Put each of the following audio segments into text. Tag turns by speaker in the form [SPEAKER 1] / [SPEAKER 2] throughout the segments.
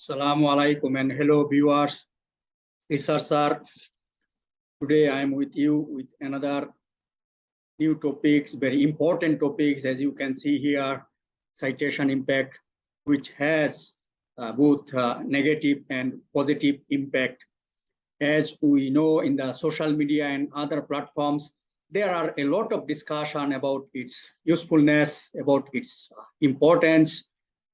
[SPEAKER 1] Assalamu alaikum and hello viewers. Researcher. Today I am with you with another new topics, very important topics, as you can see here, citation impact, which has both negative and positive impact. As we know, in the social media and other platforms, there are a lot of discussion about its usefulness, about its importance,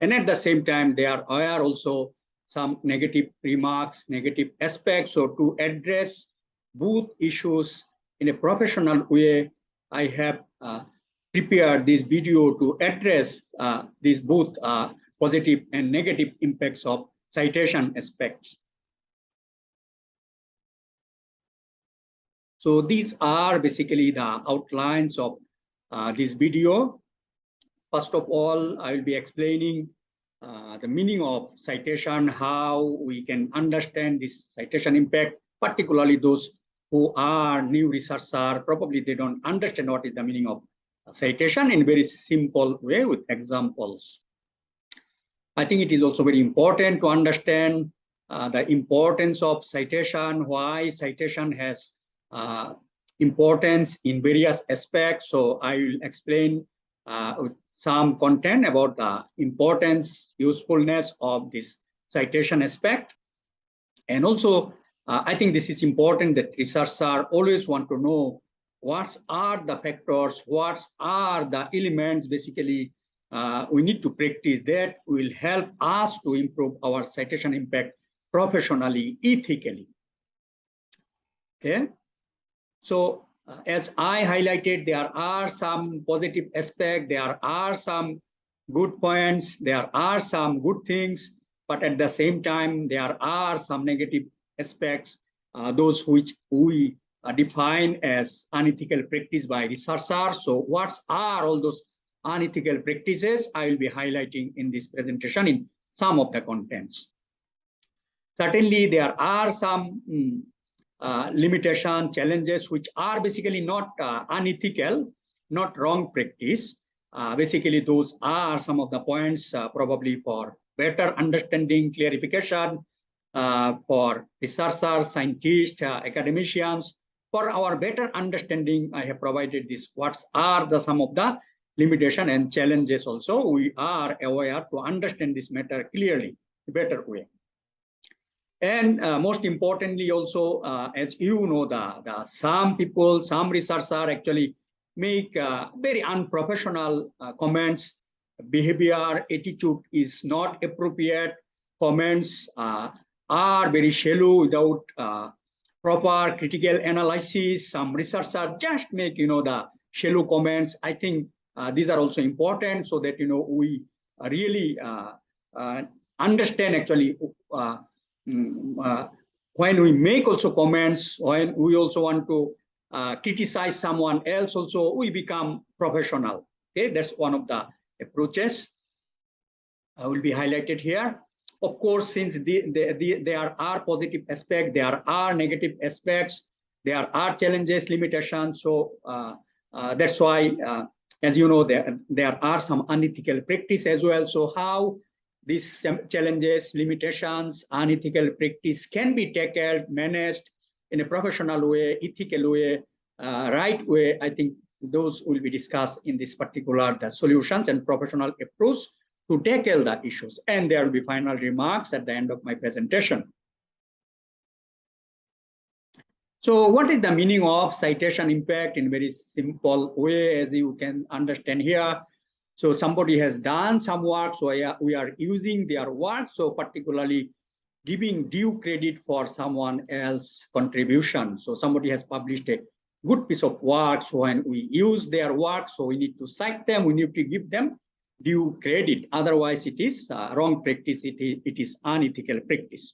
[SPEAKER 1] and at the same time, there are also some negative remarks, negative aspects. So to address both issues in a professional way, I have prepared this video to address these both positive and negative impacts of citation aspects. So these are basically the outlines of this video. First of all, I will be explaining the meaning of citation, how we can understand this citation impact, particularly those who are new researchers, probably they don't understand what is the meaning of citation in a very simple way with examples. I think it is also very important to understand the importance of citation, why citation has importance in various aspects. So I will explain with some content about the importance, usefulness of this citation aspect. And also, I think this is important that researchers always want to know what are the factors, what are the elements basically we need to practice that will help us to improve our citation impact professionally, ethically. Okay. So as I highlighted, there are some positive aspects, there are some good points, there are some good things, but at the same time, there are some negative aspects, those which we define as unethical practice by researchers. So what are all those unethical practices? I will be highlighting in this presentation in some of the contents. Certainly, there are some limitation challenges which are basically not unethical, not wrong practice. Basically, those are some of the points probably for better understanding, clarification for researchers, scientists, academicians. For our better understanding, I have provided this. What are the some of the limitation and challenges also? We are aware to understand this matter clearly, better way. And most importantly, also, as you know, some people, some researchers actually make very unprofessional comments. Behavior, attitude is not appropriate. Comments are very shallow without proper critical analysis. Some researchers just make, the shallow comments. I think these are also important so that, we really understand actually when we make also comments, when we also want to criticize someone else, also we become professional. Okay, that's one of the approaches will be highlighted here. Of course, since there are positive aspects, there are negative aspects, there are challenges, limitations. So that's why, as you know, there are some unethical practice as well. So how these challenges, limitations, unethical practice can be tackled, managed in a professional way, ethical way, right way. I think those will be discussed in this particular the solutions and professional approach to tackle the issues. And there will be final remarks at the end of my presentation. So what is the meaning of citation impact in very simple way, as you can understand here? So somebody has done some work, so we are using their work, so particularly giving due credit for someone else's contribution. So somebody has published a good piece of work, so when we use their work, so we need to cite them, we need to give them due credit. Otherwise, it is wrong practice, it is unethical practice.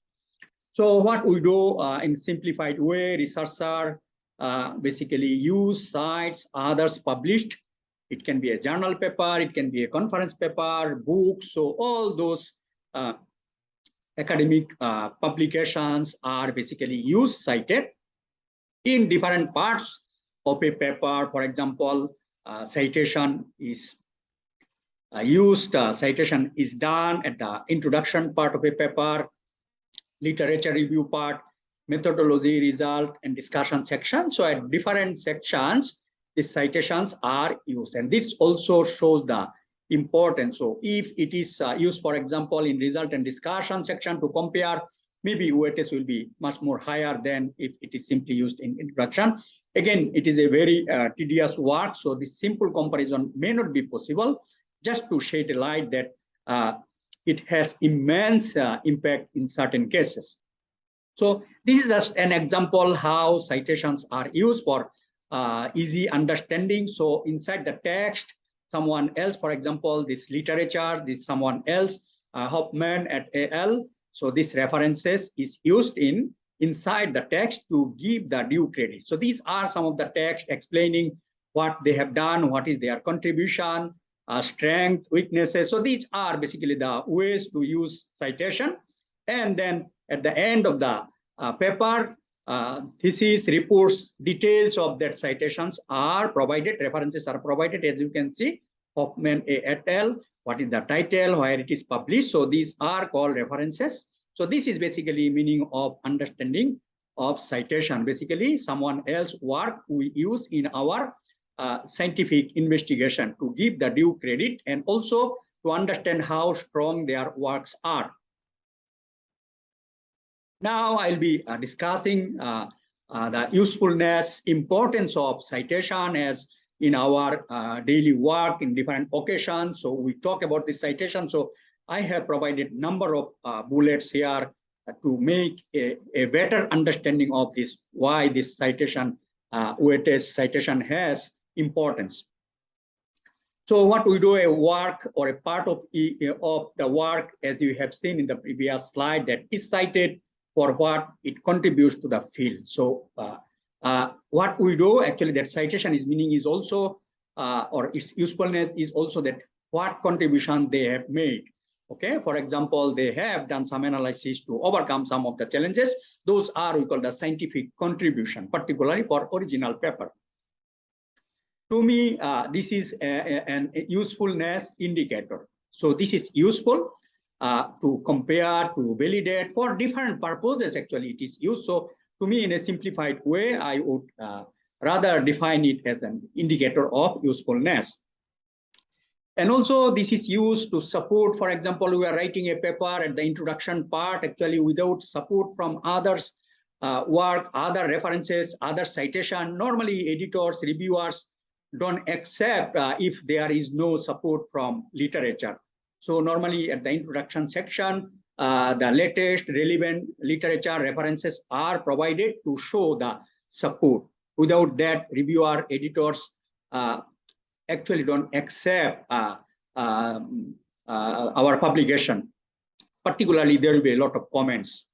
[SPEAKER 1] So what we do in simplified way, researchers basically use cites others published. It can be a journal paper, it can be a conference paper, books. So all those academic publications are basically used, cited in different parts of a paper. For example, citation is used citation is done at the introduction part of a paper, literature review part, methodology, result, and discussion section. So at different sections, the citations are used. And this also shows the importance. So if it is used, for example, in result and discussion section to compare, maybe weightage will be much more higher than if it is simply used in introduction. Again, it is a very tedious work. So this simple comparison may not be possible. Just to shed a light that it has immense impact in certain cases. So this is just an example how citations are used for easy understanding. So inside the text, someone else, for example, this literature, this someone else, Hoffman et al. So this references is used inside the text to give the due credit. So these are some of the text explaining what they have done, what is their contribution, strength, weaknesses. So these are basically the ways to use citation. And then at the end of the paper, thesis, reports, details of that citations are provided, references are provided, as you can see, Hoffman et al., what is the title, where it is published. So these are called references. So this is basically meaning of understanding of citation. Basically, someone else's work we use in our scientific investigation to give the due credit and also to understand how strong their works are. Now I'll be discussing the usefulness, importance of citation as in our daily work in different occasions. So we talk about this citation. So I have provided number of bullets here to make a better understanding of this, why this citation, weightage citation has importance. So what we do a work or a part of the work, as you have seen in the previous slide, that is cited for what it contributes to the field. So what we do actually, that citation is meaning is also, or its usefulness is also that what contribution they have made. Okay, for example, they have done some analysis to overcome some of the challenges. Those are we call the scientific contribution, particularly for original paper. To me, this is an usefulness indicator. So this is useful to compare, to validate for different purposes. Actually, it is used. So to me, in a simplified way, I would rather define it as an indicator of usefulness. And also this is used to support, for example, we are writing a paper at the introduction part, actually without support from others' work, other references, other citation. Normally editors, reviewers don't accept if there is no support from literature. So normally at the introduction section, the latest relevant literature references are provided to show the support. Without that, reviewer, editors actually don't accept our publication. Particularly, there will be a lot of comments.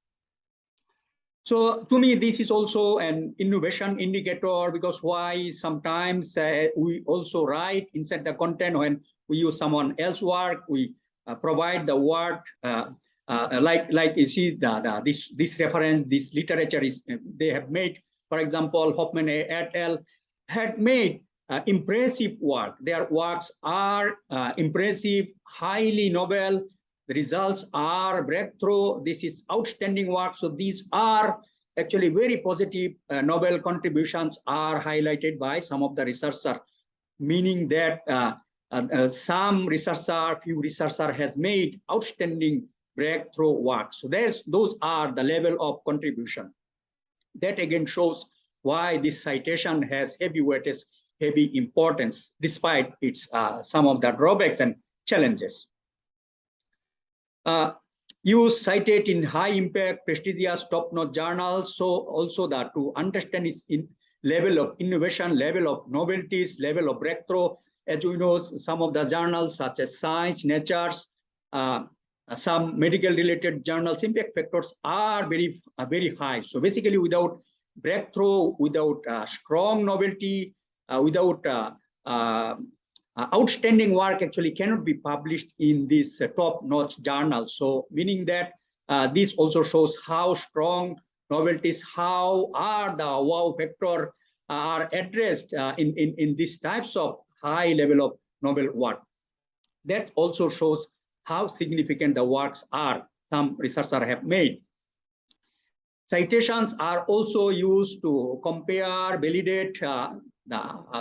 [SPEAKER 1] So to me, this is also an innovation indicator, because why sometimes we also write inside the content when we use someone else's work, we provide the work like you see this reference, this literature is they have made. For example, Hoffman et al. Had made impressive work. Their works are impressive, highly novel. The results are breakthrough. This is outstanding work. So these are actually very positive novel contributions are highlighted by some of the researchers, meaning that some researcher, few researcher has made outstanding breakthrough work. So those are the level of contribution. That again shows why this citation has heavy weightage, heavy importance, despite its some of the drawbacks and challenges. Use cited in high impact, prestigious, top-notch journals. So also that to understand its level of innovation, level of novelties, level of breakthrough. As you know, some of the journals such as Science, Natures, some medical related journals, impact factors are very high. So basically without breakthrough, without strong novelty, without outstanding work actually cannot be published in this top-notch journal. So meaning that this also shows how strong novelties, how are the wow factor are addressed in these types of high level of novel work. That also shows how significant the works are some researchers have made. Citations are also used to compare, validate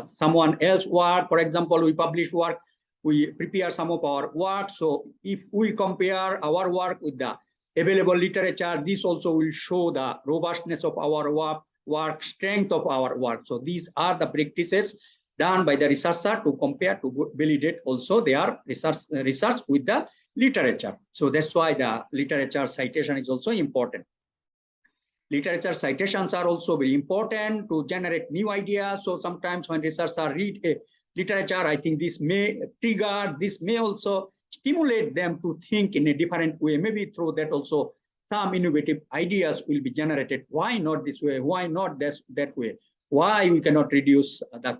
[SPEAKER 1] someone else's work. For example, we publish work, we prepare some of our work. So if we compare our work with the available literature, this also will show the robustness of our work, strength of our work. So these are the practices done by the researcher to compare, to validate also their research with the literature. So that's why the literature citation is also important. Literature citations are also very important to generate new ideas. So sometimes when researchers read a literature, I think this may trigger, this may also stimulate them to think in a different way. Maybe through that also some innovative ideas will be generated. Why not this way? Why not that way? Why we cannot reduce the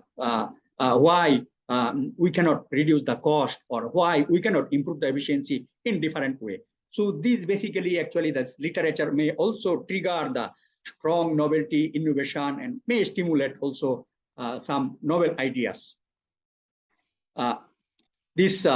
[SPEAKER 1] we cannot reduce the cost, or why we cannot improve the efficiency in different way. So these basically actually the literature may also trigger the strong novelty, innovation, and may stimulate also some novel ideas. These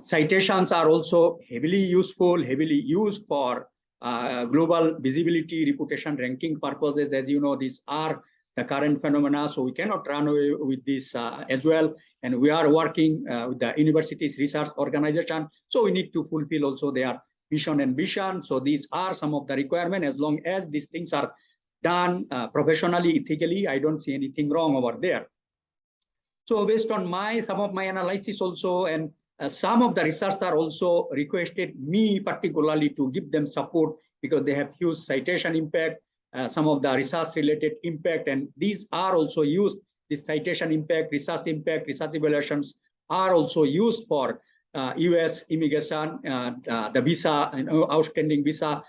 [SPEAKER 1] citations are also heavily useful, heavily used for global visibility, reputation, ranking purposes. As you know, these are the current phenomena, so we cannot run away with this as well. And we are working with the universities research organization, so we need to fulfill also their mission and vision. So these are some of the requirements. As long as these things are done professionally, ethically, I don't see anything wrong over there. So based on some of my analysis also, and some of the researchers also requested me particularly to give them support because they have huge citation impact, some of the research related impact, and these are also used. The citation impact, research evaluations are also used for US immigration, the visa, outstanding visa,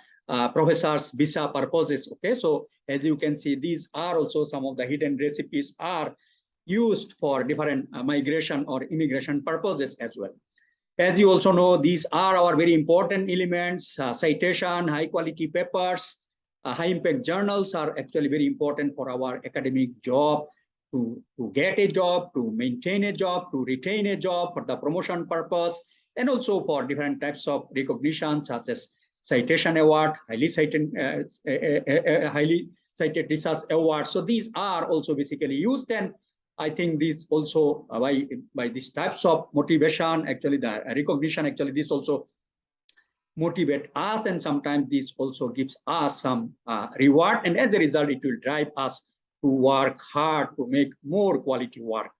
[SPEAKER 1] professors visa purposes. Okay, so as you can see, these are also some of the hidden recipes are used for different migration or immigration purposes as well. As you also know, these are our very important elements. Citation, high quality papers, high impact journals are actually very important for our academic job, to get a job, to maintain a job, to retain a job, for the promotion purpose, and also for different types of recognition such as citation award, highly cited research award. So these are also basically used, and I think these also by these types of motivation, actually the recognition, actually this also motivate us, and sometimes this also gives us some reward, and as a result it will drive us to work hard to make more quality work.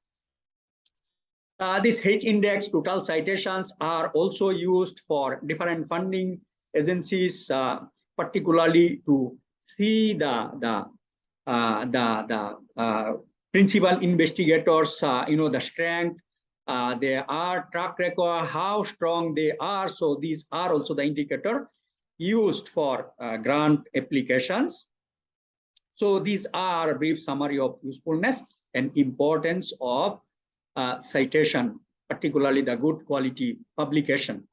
[SPEAKER 1] This H index, total citations, are also used for different funding agencies, particularly to see the principal investigators, the strength, their track record, how strong they are. So these are also the indicator used for grant applications. So these are a brief summary of usefulness and importance of citation, particularly the good quality publication.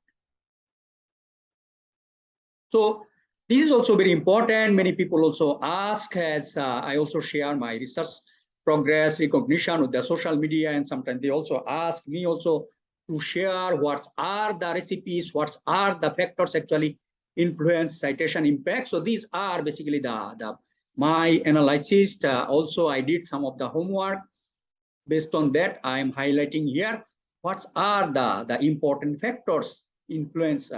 [SPEAKER 1] So this is also very important. Many people also ask, as I also share my research progress recognition with the social media, and sometimes they also ask me also to share what are the recipes, what are the factors actually influence citation impact. So these are basically my analysis. Also, I did some of the homework. Based on that, I am highlighting here what are the important factors influence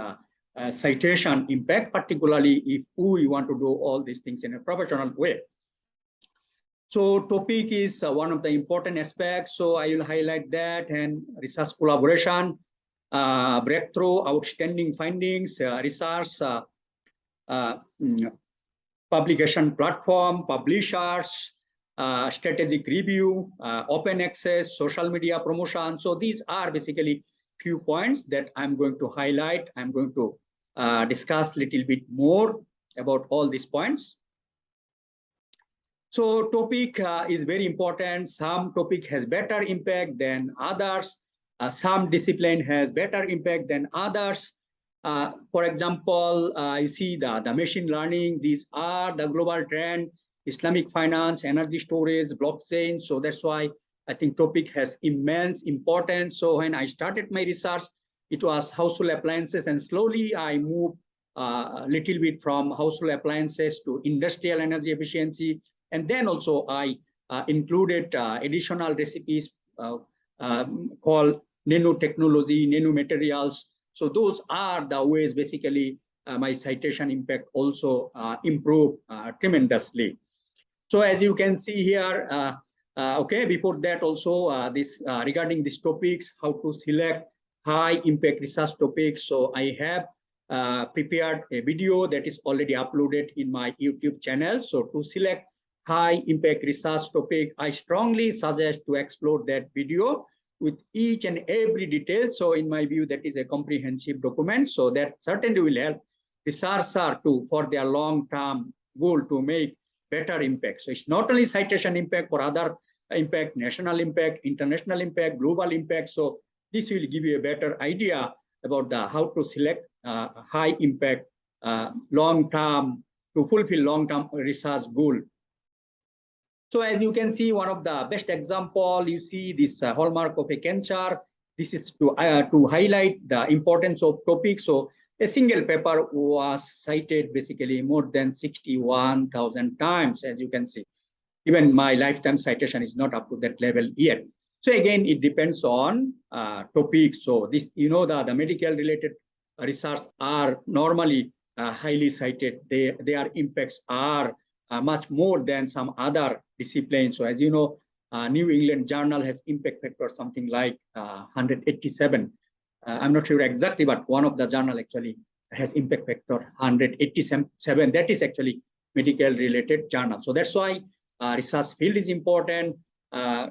[SPEAKER 1] citation impact, particularly if we want to do all these things in a professional way. So topic is one of the important aspects. So I will highlight that, and research collaboration, breakthrough, outstanding findings, research, publication platform, publishers, strategic review, open access, social media promotion. So these are basically few points that I'm going to highlight. I'm going to discuss a little bit more about all these points. So topic is very important. Some topic has better impact than others. Some discipline has better impact than others. For example, you see the machine learning. These are the global trend. Islamic finance, energy storage, blockchain. So that's why I think topic has immense importance. So when I started my research, it was household appliances, and slowly I moved a little bit from household appliances to industrial energy efficiency. And then also I included additional recipes called nanotechnology, nanomaterials. So those are the ways basically my citation impact also improved tremendously. So as you can see here, okay, before that also this regarding these topics, how to select high impact research topics. So I have prepared a video that is already uploaded in my YouTube channel. So to select high impact research topic, I strongly suggest to explore that video with each and every detail. So in my view, that is a comprehensive document. So that certainly will help researcher to for their long-term goal to make better impact. So it's not only citation impact, for other impact, national impact, international impact, global impact. So this will give you a better idea about how to select high impact long-term to fulfill long-term research goal. So as you can see, one of the best example, you see this hallmark of a cancer. This is to highlight the importance of topic. So a single paper was cited basically more than 61,000 times, as you can see. Even my lifetime citation is not up to that level yet. So again, it depends on topics. So this, the medical related research are normally highly cited. Their impacts are much more than some other disciplines. So as you know, New England Journal has impact factor something like 187. I'm not sure exactly, but one of the journal actually has impact factor 187. That is actually medical related journal. So that's why research field is important.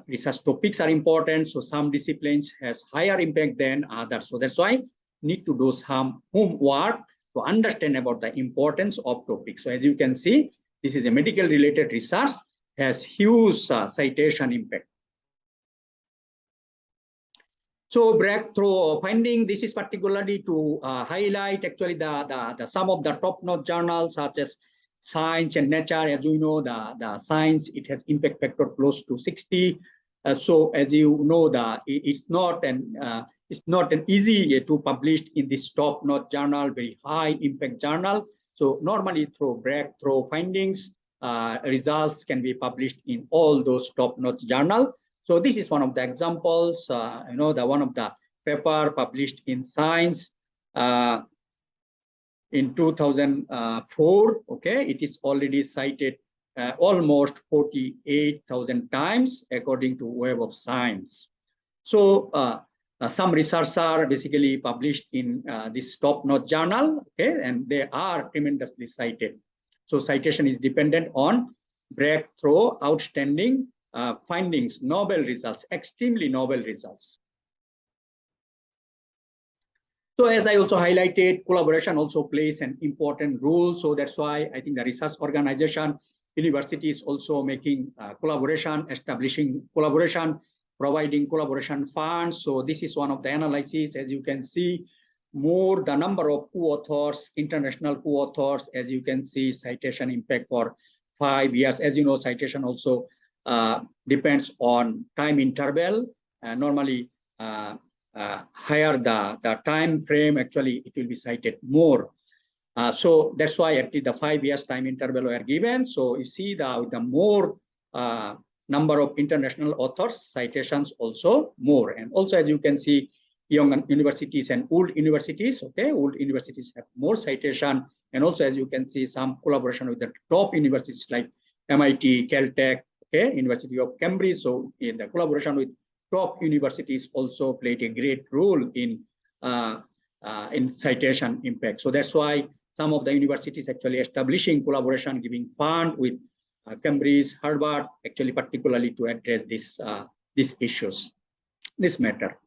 [SPEAKER 1] Research topics are important. So some disciplines has higher impact than others. So that's why need to do some homework to understand about the importance of topics. So as you can see, this is a medical related research, has huge citation impact. So breakthrough finding, this is particularly to highlight actually the some of the top-notch journals such as Science and Nature. As you know, the Science, it has impact factor close to 60. So as you know, it's not an easy to publish in this top-notch journal, very high impact journal. So normally through breakthrough findings, results can be published in all those top-notch journals. So this is one of the examples, one of the paper published in Science in 2004. Okay, it is already cited almost 48,000 times according to Web of Science. So some research are basically published in this top-notch journal, okay, and they are tremendously cited. So citation is dependent on breakthrough, outstanding findings, novel results, extremely novel results. So as I also highlighted, collaboration also plays an important role. So that's why I think the research organization, universities also making collaboration, establishing collaboration, providing collaboration funds. So this is one of the analyses. As you can see, more the number of co-authors, international co-authors, as you can see, citation impact for 5 years. As you know, citation also depends on time interval. Normally, higher the time frame, actually, it will be cited more. So that's why at least the 5 years time interval were given. So you see the more number of international authors, citations also more. And also, as you can see, young universities and old universities, okay, old universities have more citation. And also, as you can see, some collaboration with the top universities like MIT, Caltech, okay, University of Cambridge. So in the collaboration with top universities also played a great role in citation impact. So that's why some of the universities actually establishing collaboration, giving fund with Cambridge, Harvard, actually particularly to address these issues, this matter.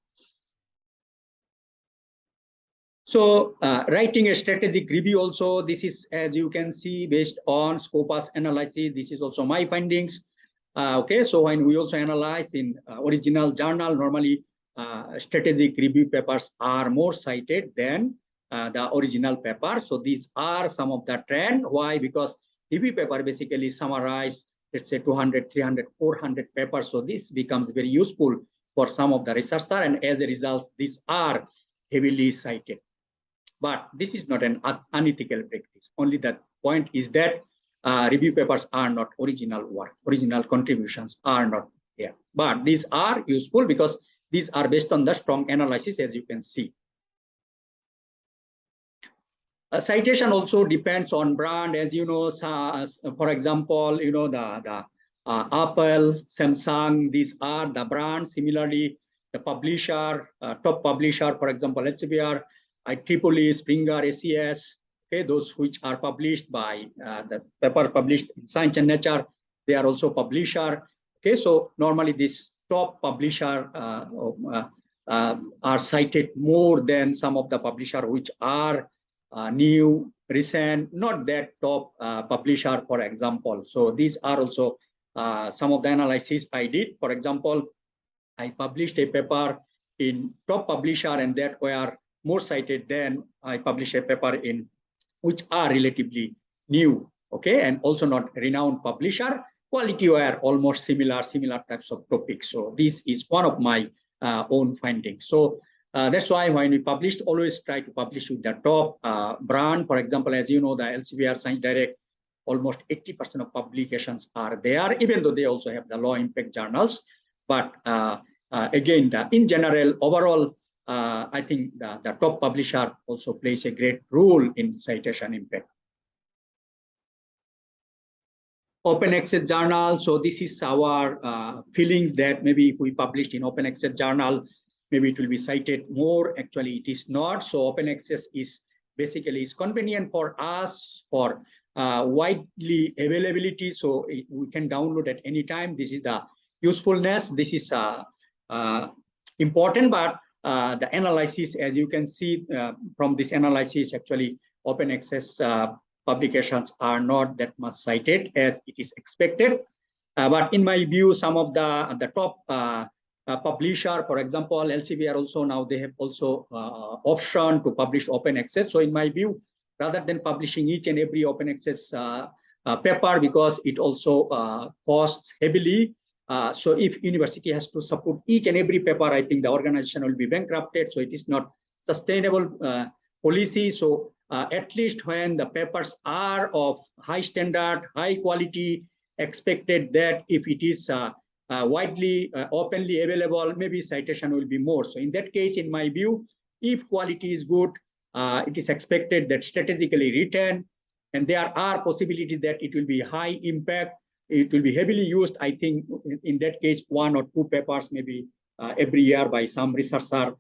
[SPEAKER 1] So writing a strategic review also, this is, as you can see, based on Scopus analysis. This is also my findings. Okay, so when we also analyze in original journal, normally strategic review papers are more cited than the original paper. So these are some of the trend. Why? Because review paper basically summarize let's say 200, 300, 400 papers. So this becomes very useful for some of the researcher, and as a result, these are heavily cited. But this is not an unethical practice. Only the point is that review papers are not original work, original contributions are not there. But these are useful because these are based on the strong analysis, as you can see. Citation also depends on brand, as you know. For example, you know, the Apple, Samsung, these are the brands. Similarly, the publisher, top publisher, for example, Elsevier, IEEE, Springer, ACS, okay, those which are published by the paper published in Science and Nature, they are also publisher. Okay, so normally this top publisher are cited more than some of the publisher which are new, recent, not that top publisher, for example. So these are also some of the analysis I did. For example, I published a paper in top publisher, and that were more cited than I published a paper in which are relatively new, okay, and also not renowned publisher. Quality were almost similar types of topics. So this is one of my own findings. So that's why when we published, always try to publish with the top brand. For example, as you know, the Elsevier Science Direct, almost 80% of publications are there, even though they also have the low impact journals. But again, in general, overall, I think the top publisher also plays a great role in citation impact. Open access journal. So this is our feelings that maybe if we published in open access journal, maybe it will be cited more. Actually, it is not. So open access is basically convenient for us for widely availability. So we can download at any time. This is the usefulness. This is important, but the analysis, as you can see from this analysis, actually open access publications are not that much cited as it is expected. But in my view, some of the top publisher, for example, Elsevier also now they have also option to publish open access. So in my view, rather than publishing each and every open access paper, because it also costs heavily. So if university has to support each and every paper, I think the organization will be bankrupted. So it is not sustainable policy. So at least when the papers are of high standard, high quality, expected that if it is widely, openly available, maybe citation will be more. So in that case, in my view, if quality is good, it is expected that strategically written, and there are possibilities that it will be high impact, it will be heavily used. I think in that case, 1 or 2 papers maybe every year by some researcher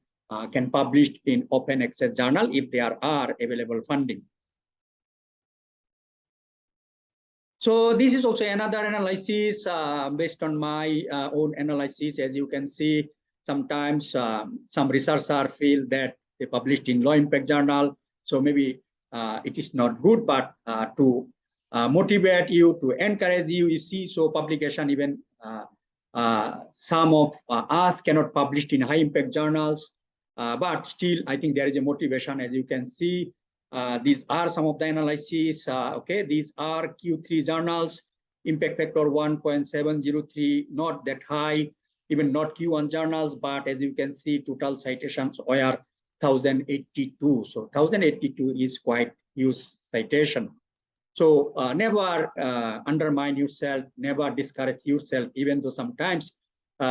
[SPEAKER 1] can publish in open access journal if there are available funding. So this is also another analysis based on my own analysis. As you can see, sometimes some researchers feel that they published in low impact journal. So maybe it is not good, but to motivate you, to encourage you, you see, so publication even some of us cannot publish in high impact journals, but still I think there is a motivation. As you can see, these are some of the analyses. Okay, these are Q3 journals, impact factor 1.703, not that high, even not Q1 journals, but as you can see, total citations were 1082. So 1082 is quite huge citation. So never undermine yourself, never discourage yourself, even though sometimes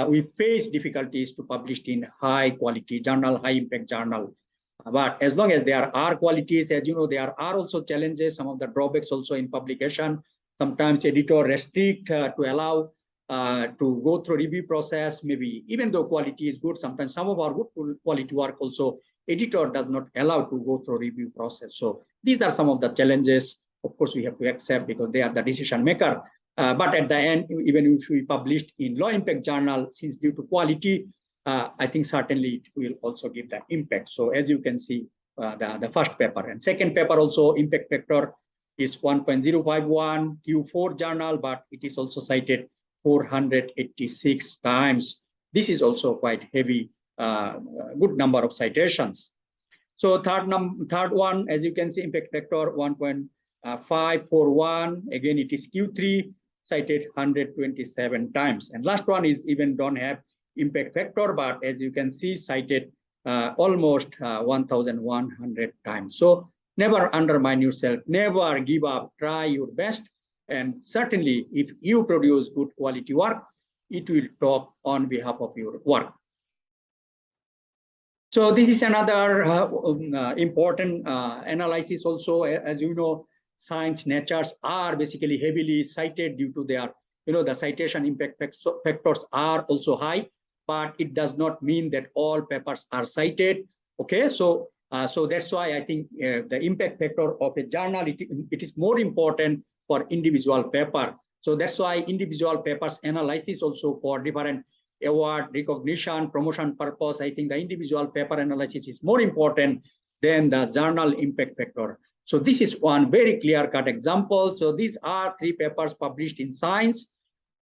[SPEAKER 1] we face difficulties to publish in high quality journal, high impact journal. But as long as there are qualities, as you know, there are also challenges, some of the drawbacks also in publication. Sometimes editor restrict to allow to go through review process, maybe even though quality is good, sometimes some of our good quality work also editor does not allow to go through review process. So these are some of the challenges. Of course, we have to accept because they are the decision maker. But at the end, even if we published in low impact journal, since due to quality, I think certainly it will also give that impact. So as you can see, the first paper and second paper also impact factor is 1.051 Q4 journal, but it is also cited 486 times. This is also quite heavy, good number of citations. So third one, as you can see, impact factor 1.541. Again, it is Q3, cited 127 times. And last one is even don't have impact factor, but as you can see, cited almost 1,100 times. So never undermine yourself, never give up, try your best. And certainly, if you produce good quality work, it will talk on behalf of your work. So this is another important analysis also. As you know, science natures are basically heavily cited due to their, the citation impact factors are also high, but it does not mean that all papers are cited. Okay, so that's why I think the impact factor of a journal, it is more important for individual paper. So that's why individual papers analysis also for different award, recognition, promotion purpose, I think the individual paper analysis is more important than the journal impact factor. So this is one very clear-cut example. So these are 3 papers published in Science,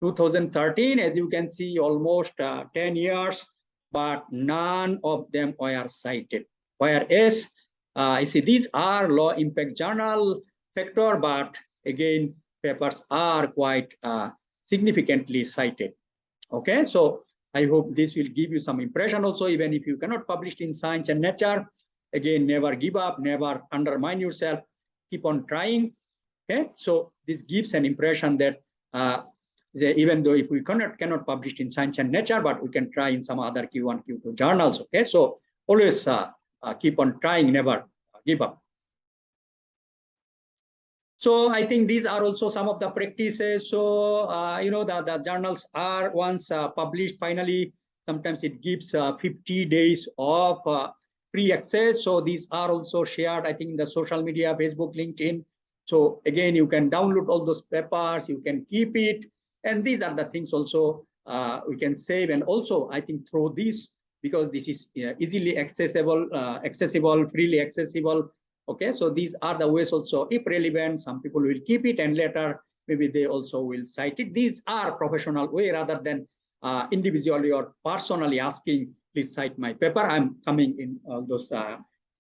[SPEAKER 1] 2013, as you can see, almost 10 years, but none of them were cited. Whereas, I see these are low impact journal factor, but again, papers are quite significantly cited. Okay, so I hope this will give you some impression also, even if you cannot publish in Science and Nature. Again, never give up, never undermine yourself, keep on trying. Okay, so this gives an impression that even though if we cannot publish in Science and Nature, but we can try in some other Q1, Q2 journals. Okay, so always keep on trying, never give up. So I think these are also some of the practices. So, the journals are once published, finally, sometimes it gives 50 days of free access. So these are also shared, I think, in the social media, Facebook, LinkedIn. So again, you can download all those papers, you can keep it. And these are the things also we can save. And also, I think through this, because this is easily accessible, freely accessible. Okay, so these are the ways also, if relevant, some people will keep it and later maybe they also will cite it. These are professional way rather than individually or personally asking, please cite my paper. I'm coming in those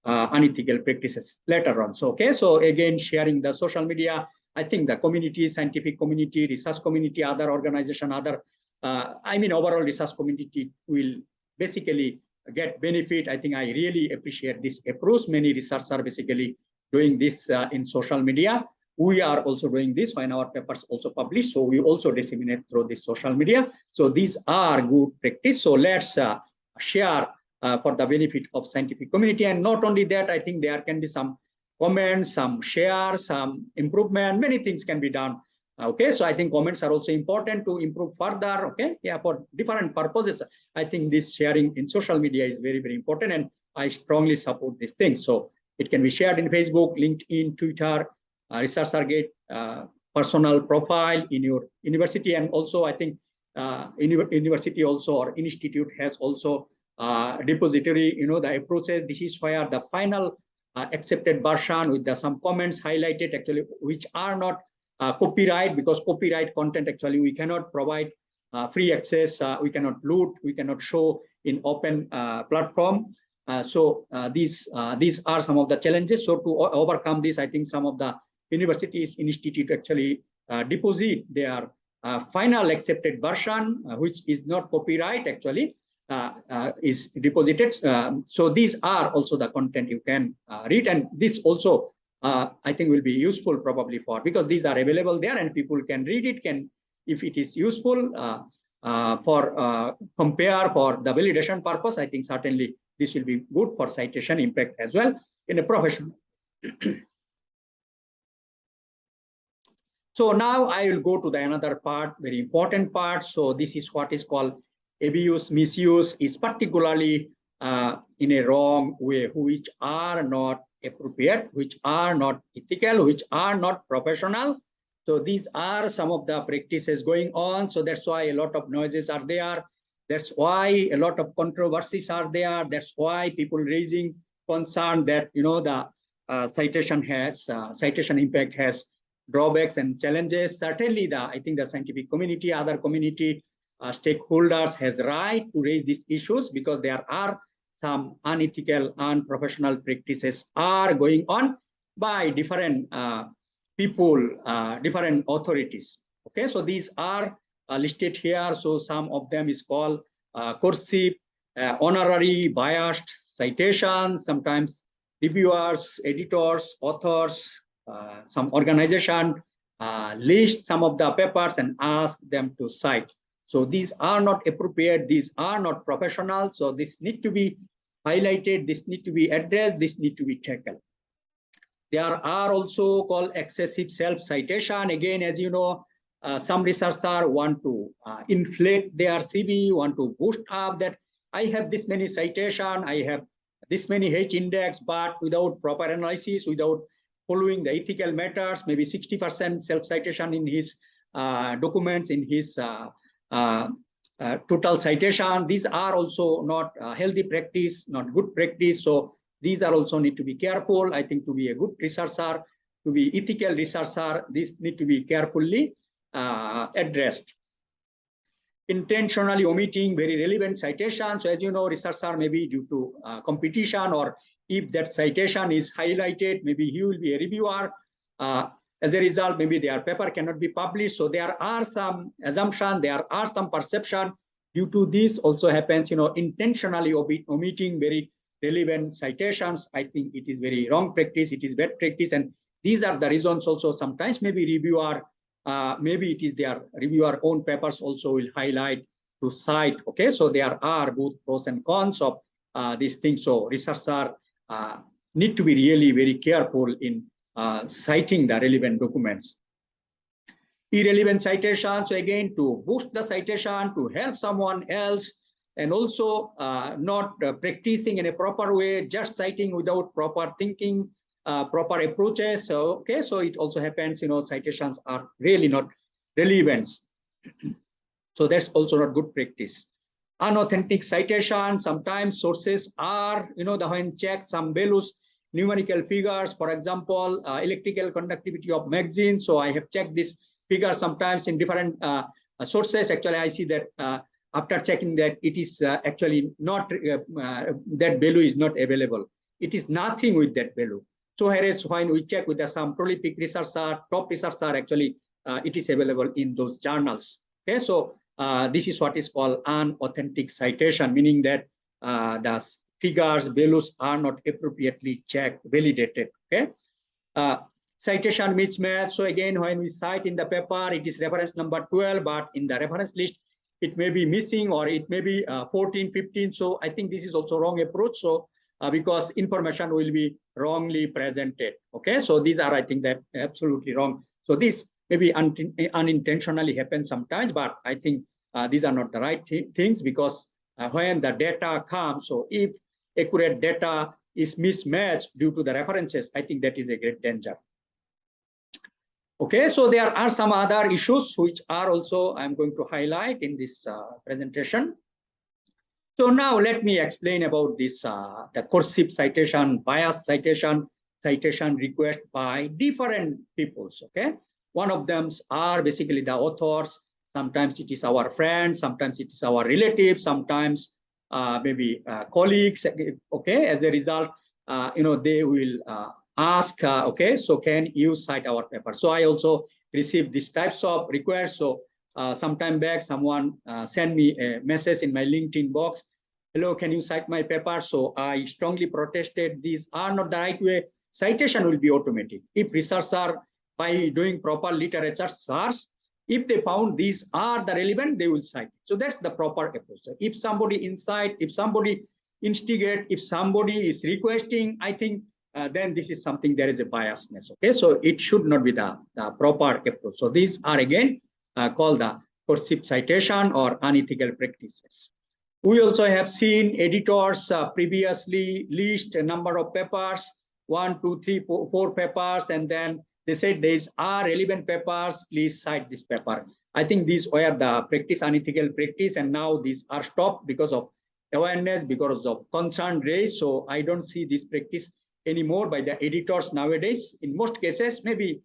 [SPEAKER 1] unethical practices later on. So, okay, so again, sharing the social media, I think the community, scientific community, research community, other organization, overall research community will basically get benefit. I think I really appreciate this approach. Many researchers are basically doing this in social media. We are also doing this when our papers also published. So we also disseminate through this social media. So these are good practice. So let's share for the benefit of scientific community. And not only that, I think there can be some comments, some shares, some improvement, many things can be done. Okay, so I think comments are also important to improve further. Okay, yeah, for different purposes. I think this sharing in social media is very, very important, and I strongly support these things. So it can be shared in Facebook, LinkedIn, Twitter, ResearchGate, personal profile in your university, and also I think university also or institute has also depository. The approaches. This is where the final accepted version with some comments highlighted actually, which are not copyright, because copyright content actually we cannot provide free access, we cannot loot, we cannot show in open platform. So these are some of the challenges. So to overcome this, I think some of the universities, institute actually deposit their final accepted version, which is not copyright actually, is deposited. So these are also the content you can read, and this also I think will be useful probably because these are available there and people can read it, if it is useful for compare for the validation purpose, I think certainly this will be good for citation impact as well in a professional. So now I will go to the another part, very important part. So this is what is called abuse, misuse. It's particularly in a wrong way, which are not appropriate, which are not ethical, which are not professional. So these are some of the practices going on. So that's why a lot of noises are there. That's why a lot of controversies are there. That's why people raising concern that the citation impact has drawbacks and challenges. Certainly, I think the scientific community, other community stakeholders has right to raise these issues because there are some unethical, unprofessional practices are going on by different people, different authorities. Okay, so these are listed here. So some of them is called cursive, honorary, biased citations, sometimes reviewers, editors, authors, some organization list some of the papers and ask them to cite. So these are not appropriate, these are not professional. So this need to be highlighted, this need to be addressed, this need to be tackled. There are also called excessive self-citation. Again, as you know, some researchers want to inflate their CV, want to boost up that I have this many citation, I have this many H index, but without proper analysis, without following the ethical matters, maybe 60% self-citation in his documents, in his total citation. These are also not healthy practice, not good practice. So these are also need to be careful. I think to be a good researcher, to be ethical researcher, this need to be carefully addressed. Intentionally omitting very relevant citations. So as you know, researcher may be due to competition, or if that citation is highlighted, maybe he will be a reviewer. As a result, maybe their paper cannot be published. So there are some assumptions, there are some perception. Due to this also happens, you know, intentionally omitting very relevant citations. I think it is very wrong practice, it is bad practice, and these are the reasons also sometimes maybe reviewer, maybe it is their reviewer own papers also will highlight to cite. Okay, so there are both pros and cons of these things. So researchers need to be really very careful in citing the relevant documents. Irrelevant citation, so again to boost the citation, to help someone else, and also not practicing in a proper way, just citing without proper thinking, proper approaches. So okay, so it also happens, you know, citations are really not relevant. So that's also not good practice. Unauthentic citation, sometimes sources are, you know, the when check some values, numerical figures, for example, electrical conductivity of magazine. So I have checked this figure sometimes in different sources. Actually, I see that after checking that it is actually not, that value is not available. It is nothing with that value. So whereas when we check with some prolific researcher, top researcher, actually it is available in those journals. Okay, so this is what is called unauthentic citation, meaning that the figures, values are not appropriately checked, validated. Okay. Citation mismatch. So again, when we cite in the paper, it is reference number 12, but in the reference list, it may be missing, or it may be 14, 15. So I think this is also wrong approach. So because information will be wrongly presented. Okay, so these are, I think, that absolutely wrong. So this maybe unintentionally happens sometimes, but I think these are not the right things, because when the data comes, so if accurate data is mismatched due to the references, I think that is a great danger. Okay, so there are some other issues which are also I'm going to highlight in this presentation. So now let me explain about this, the cursive citation, bias citation, citation request by different peoples. Okay, one of them are basically the authors. Sometimes it is our friends, sometimes it is our relatives, sometimes maybe colleagues. Okay, as a result, you know, they will ask, okay, so can you cite our paper? So I also received these types of requests. So some time back, someone sent me a message in my LinkedIn box. Hello, can you cite my paper? So I strongly protested. These are not the right way. Citation will be automatic. If researchers, by doing proper literature search, if they found these are the relevant, they will cite. So that's the proper approach. If somebody incite, if somebody instigate, if somebody is requesting, I think then this is something, there is a biasness. Okay, so it should not be the proper approach. So these are again called the cursive citation or unethical practices. We also have seen editors previously list a number of papers, 1, 2, 3, 4 papers, and then they said these are relevant papers, please cite this paper. I think these were the practice, unethical practice, and now these are stopped because of awareness, because of concern raised. So I don't see this practice anymore by the editors nowadays. In most cases, maybe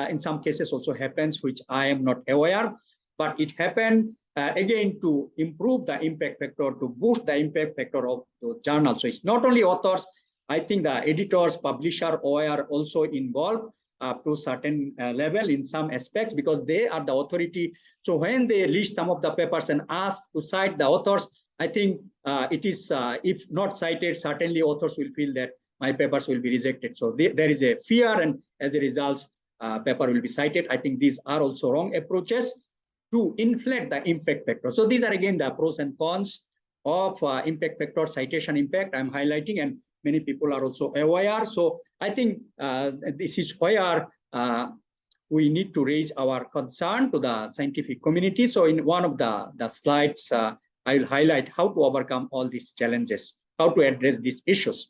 [SPEAKER 1] in some cases also happens, which I am not aware, but it happened again to improve the impact factor, to boost the impact factor of the journal. So it's not only authors, I think the editors, publisher, are also involved up to certain level in some aspects because they are the authority. So when they list some of the papers and ask to cite the authors, I think it is, if not cited, certainly authors will feel that my papers will be rejected. So there is a fear, and as a result, paper will be cited. I think these are also wrong approaches to inflate the impact factor. So these are again the pros and cons of impact factor, citation impact I'm highlighting, and many people are also aware. So I think this is where we need to raise our concern to the scientific community. So in one of the slides, I will highlight how to overcome all these challenges, how to address these issues.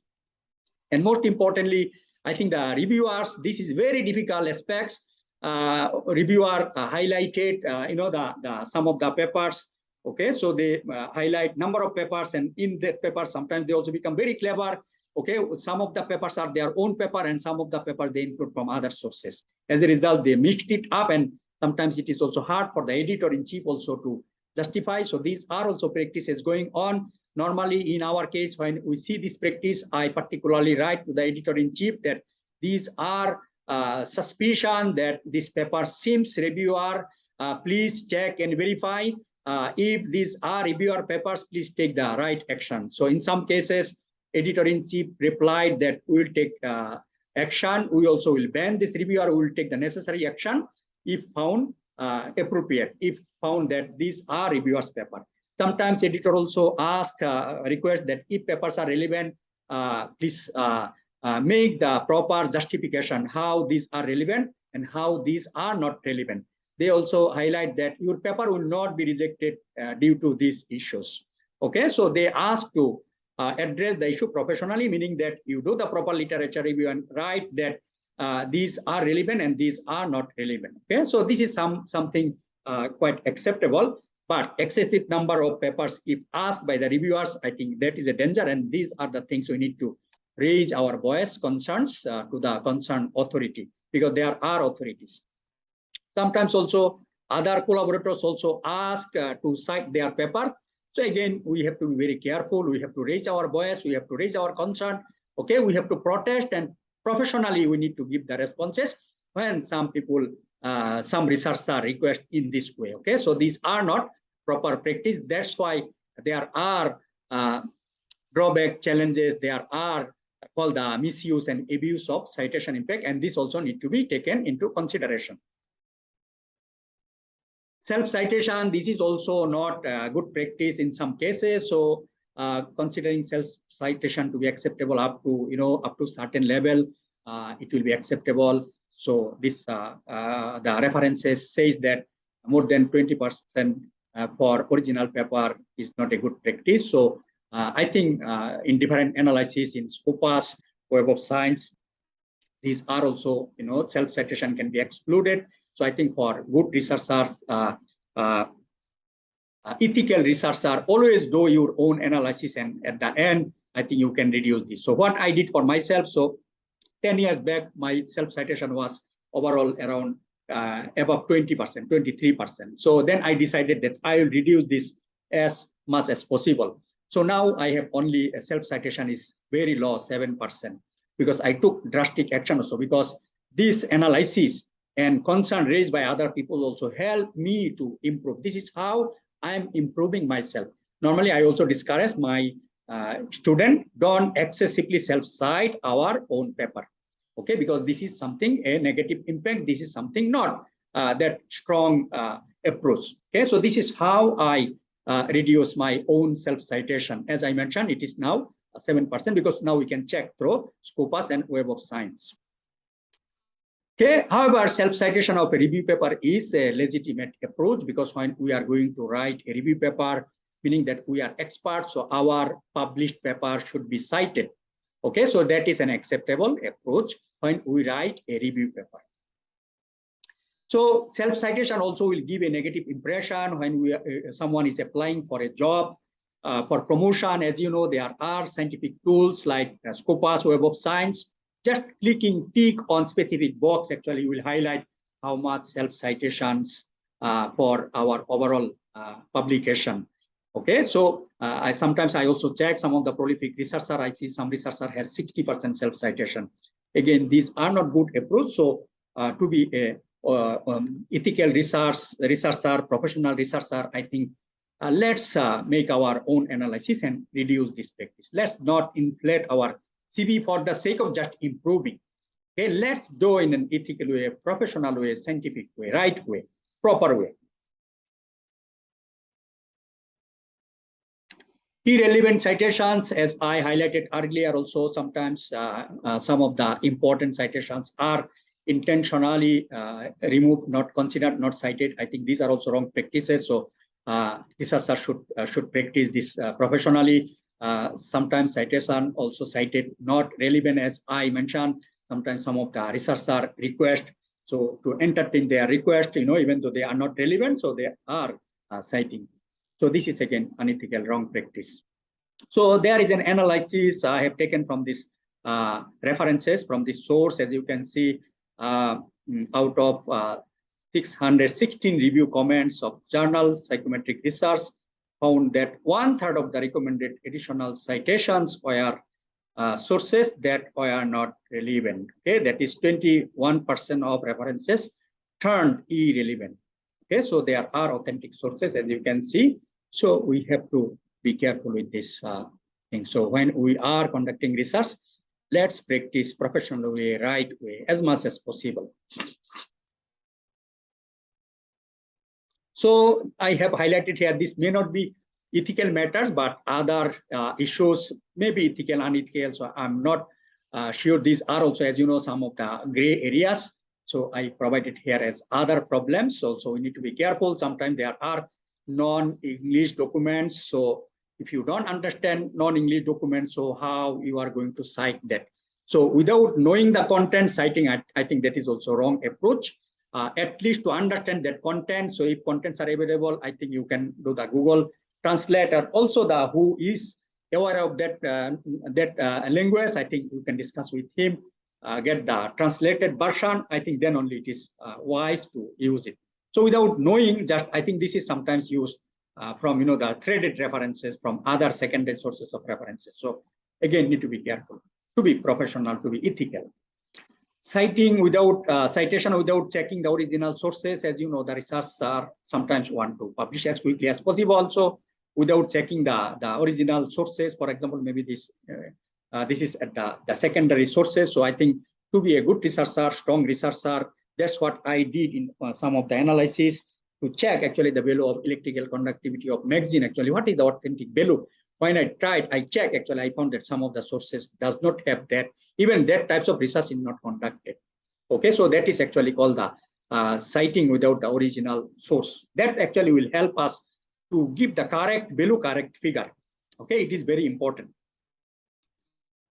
[SPEAKER 1] And most importantly, I think the reviewers, this is very difficult aspects. Reviewer highlighted, the some of the papers. Okay, so they highlight number of papers, and in that paper, sometimes they also become very clever. Okay, some of the papers are their own paper, and some of the papers they include from other sources. As a result, they mixed it up, and sometimes it is also hard for the editor-in-chief also to justify. So these are also practices going on. Normally, in our case, when we see this practice, I particularly write to the editor-in-chief that these are suspicion that this paper seems reviewer. Please check and verify. If these are reviewer papers, please take the right action. So in some cases, editor-in-chief replied that we will take action. We also will ban this reviewer. We will take the necessary action if found appropriate, if found that these are reviewers' paper. Sometimes editor also ask, request that if papers are relevant, please make the proper justification how these are relevant and how these are not relevant. They also highlight that your paper will not be rejected due to these issues. Okay, so they ask to address the issue professionally, meaning that you do the proper literature review and write that these are relevant and these are not relevant. Okay, so this is something quite acceptable, but excessive number of papers, if asked by the reviewers, I think that is a danger, and these are the things we need to raise our voice concerns to the concerned authority, because there are authorities. Sometimes also other collaborators also ask to cite their paper. So again, we have to be very careful. We have to raise our voice. We have to raise our concern. Okay, we have to protest, and professionally we need to give the responses when some people, some researchers request in this way. Okay, so these are not proper practice. That's why there are drawback challenges. There are called the misuse and abuse of citation impact, and this also need to be taken into consideration. Self-citation, this is also not good practice in some cases. So considering self-citation to be acceptable up to certain level, it will be acceptable. So this the references says that more than 20% for original paper is not a good practice. So I think in different analysis in Scopus, Web of Science, these are also, self-citation can be excluded. So I think for good researchers, ethical researchers, always do your own analysis, and at the end, I think you can reduce this. So what I did for myself, so 10 years back, my self-citation was overall around above 20%, 23%. So then I decided that I will reduce this as much as possible. So now I have only a self-citation is very low, 7%, because I took drastic action also, because this analysis and concern raised by other people also help me to improve. This is how I am improving myself. Normally, I also discourage my student, don't excessively self-cite our own paper. Okay, because this is something, a negative impact. This is something not that strong approach. Okay, so this is how I reduce my own self-citation. As I mentioned, it is now 7%, because now we can check through Scopus and Web of Science. Okay, however, self-citation of a review paper is a legitimate approach, because when we are going to write a review paper, meaning that we are experts, so our published paper should be cited. Okay, so that is an acceptable approach when we write a review paper. So self-citation also will give a negative impression when someone is applying for a job, for promotion. As you know, there are scientific tools like Scopus, Web of Science. Just clicking tick on specific box actually will highlight how much self-citations for our overall publication. Okay, so sometimes I also check some of the prolific researcher. I see some researcher has 60% self-citation. Again, these are not good approach. So to be a ethical researcher, professional researcher, I think let's make our own analysis and reduce this practice. Let's not inflate our CV for the sake of just improving. Okay, let's do in an ethical way, professional way, scientific way, right way, proper way. Irrelevant citations, as I highlighted earlier, also sometimes some of the important citations are intentionally removed, not considered, not cited. I think these are also wrong practices. So researchers should practice this professionally. Sometimes citation also cited not relevant, as I mentioned. Sometimes some of the researchers request so to entertain their request, even though they are not relevant, so they are citing. So this is again unethical, wrong practice. So there is an analysis I have taken from this references from this source, as you can see, out of 616 review comments of journal psychometric research, found that 1/3 of the recommended additional citations were sources that were not relevant. Okay, that is 21% of references turned irrelevant. Okay, so there are authentic sources, as you can see. So we have to be careful with this thing. So when we are conducting research, let's practice professional way, right way, as much as possible. So I have highlighted here, this may not be ethical matters, but other issues may be ethical, unethical. So I'm not sure these are also, as you know, some of the gray areas. So I provided here as other problems. So we need to be careful. Sometimes there are non-English documents. So if you don't understand non-English documents, so how you are going to cite that? So without knowing the content, citing, I think that is also wrong approach. At least to understand that content. So if contents are available, I think you can do the Google Translate, or also the who is aware of that language. I think you can discuss with him, get the translated version. I think then only it is wise to use it. So without knowing, just I think this is sometimes used from the threaded references from other secondary sources of references. So again, need to be careful, to be professional, to be ethical. Citing without citation without checking the original sources, as you know, the researchers sometimes want to publish as quickly as possible, also without checking the original sources. For example, maybe this is at the secondary sources. So I think to be a good researcher, strong researcher, that's what I did in some of the analysis to check actually the value of electrical conductivity of magazine. Actually, what is the authentic value? When I tried, I checked, actually, I found that some of the sources does not have that. Even that types of research is not conducted. Okay, so that is actually called the citing without the original source. That actually will help us to give the correct value, correct figure. Okay, it is very important.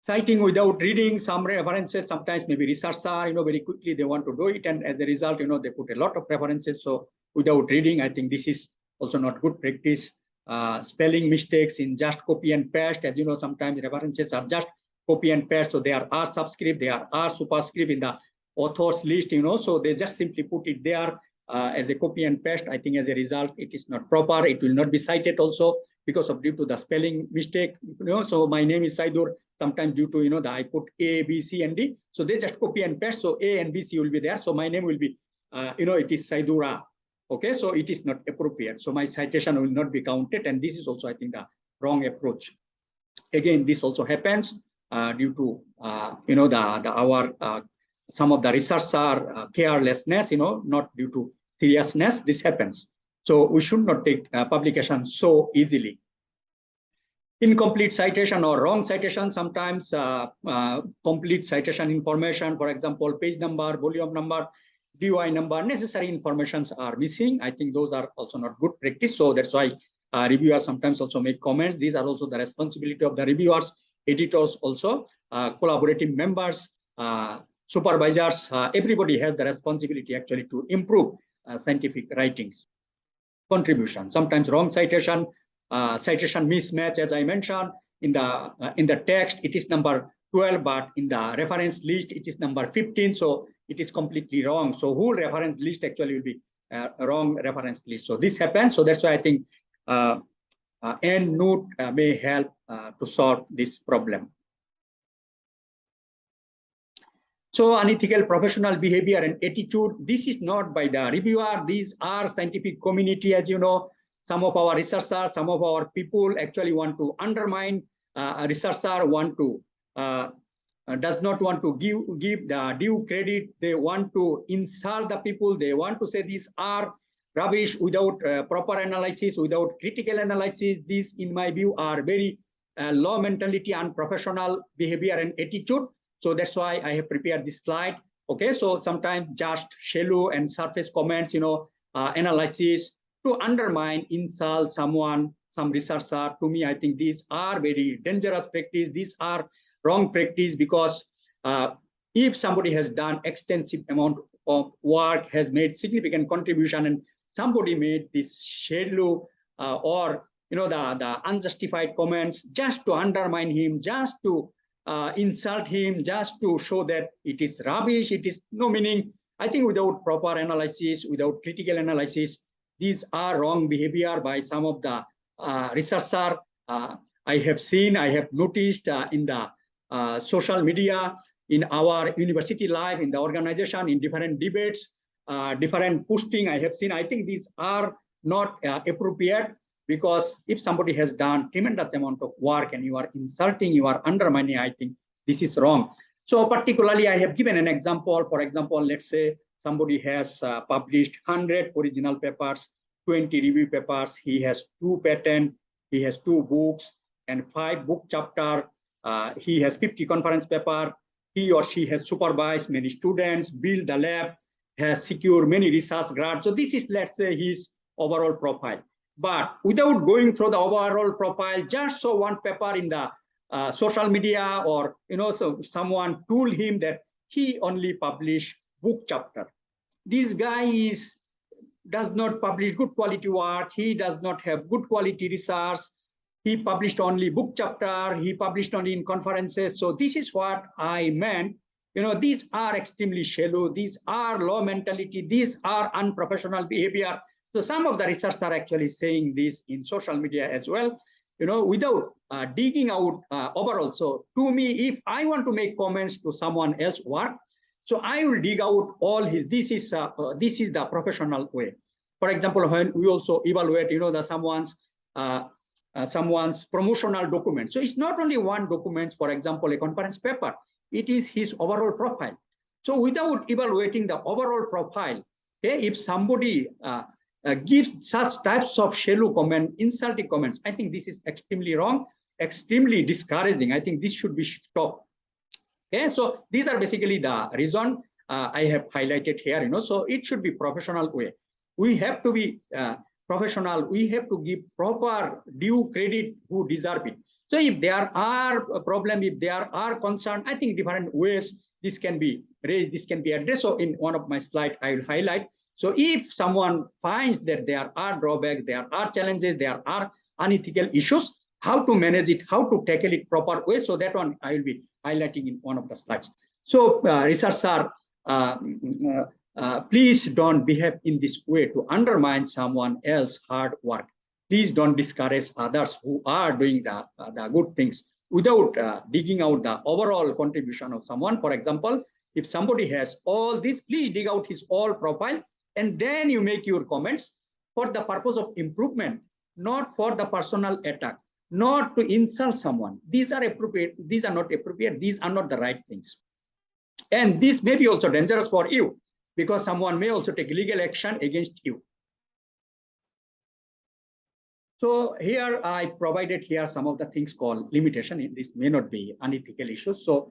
[SPEAKER 1] Citing without reading some references, sometimes maybe researchers, very quickly they want to do it, and as a result, they put a lot of references. So without reading, I think this is also not good practice. Spelling mistakes in just copy and paste, as you know, sometimes references are just copy and paste. So there are subscript, there are superscript in the author's list, so they just simply put it there as a copy and paste. I think as a result, it is not proper. It will not be cited also because of due to the spelling mistake. So my name is Saidur. Sometimes due to I put A, B, C, and D. So they just copy and paste. So A and B, C will be there. So my name will be, it is Saidura. Okay, so it is not appropriate. So my citation will not be counted, and this is also, I think, the wrong approach. Again, this also happens due to some of the research are carelessness, not due to seriousness. This happens. So we should not take publication so easily. Incomplete citation or wrong citation, sometimes complete citation information, for example, page number, volume number, DOI number, necessary informations are missing. I think those are also not good practice. So that's why reviewers sometimes also make comments. These are also the responsibility of the reviewers, editors also, collaborative members, supervisors. Everybody has the responsibility actually to improve scientific writings. Contribution, sometimes wrong citation, citation mismatch, as I mentioned. In the text, it is number 12, but in the reference list, it is number 15. So it is completely wrong. So whole reference list actually will be wrong reference list. So this happens. So that's why I think EndNote may help to solve this problem. So unethical professional behavior and attitude, this is not by the reviewer. These are scientific community, as you know. Some of our researchers, some of our people actually want to undermine a researcher, does not want to give the due credit. They want to insult the people. They want to say these are rubbish without proper analysis, without critical analysis. These, in my view, are very low mentality, unprofessional behavior and attitude. So that's why I have prepared this slide. Okay, so sometimes just shallow and surface comments, analysis to undermine, insult someone, some researcher. To me, I think these are very dangerous practice. These are wrong practice, because if somebody has done extensive amount of work, has made significant contribution, and somebody made this shallow or the unjustified comments just to undermine him, just to insult him, just to show that it is rubbish, it is no meaning. I think without proper analysis, without critical analysis, these are wrong behavior by some of the researchers. I have noticed in the social media, in our university life, in the organization, in different debates, different posting I have seen. I think these are not appropriate, because if somebody has done tremendous amount of work and you are insulting, you are undermining, I think this is wrong. So particularly, I have given an example. For example, let's say somebody has published 100 original papers, 20 review papers. He has 2 patents, he has 2 books and 5 book chapter. He has 50 conference paper. He or she has supervised many students, built the lab, has secured many research grants. So this is, let's say, his overall profile. But without going through the overall profile, just saw one paper in the social media, or so someone told him that he only published book chapter. This guy does not publish good quality work. He does not have good quality research. He published only book chapter. He published only in conferences. So this is what I meant. These are extremely shallow. These are low mentality. These are unprofessional behavior. So some of the researchers are actually saying this in social media as well, without digging out overall. So to me, if I want to make comments to someone else's work, so I will dig out all his. This is the professional way. For example, when we also evaluate, someone's promotional document. So it's not only one document, for example, a conference paper. It is his overall profile. So without evaluating the overall profile, okay, if somebody gives such types of shallow comment, insulting comments, I think this is extremely wrong, extremely discouraging. I think this should be stopped. Okay, so these are basically the reason I have highlighted here. So it should be professional way. We have to be professional. We have to give proper due credit who deserve it. So if there are a problem, if there are concern, I think different ways this can be raised, this can be addressed. So in one of my slides, I will highlight. So if someone finds that there are drawbacks, there are challenges, there are unethical issues, how to manage it, how to tackle it proper way. So that one I will be highlighting in one of the slides. So researchers, please don't behave in this way to undermine someone else's hard work. Please don't discourage others who are doing the good things without digging out the overall contribution of someone. For example, if somebody has all this, please dig out his all profile, and then you make your comments for the purpose of improvement, not for the personal attack, not to insult someone. These are appropriate. These are not appropriate. These are not the right things. And this may be also dangerous for you, because someone may also take legal action against you. So here I provided here some of the things called limitation. This may not be unethical issues. So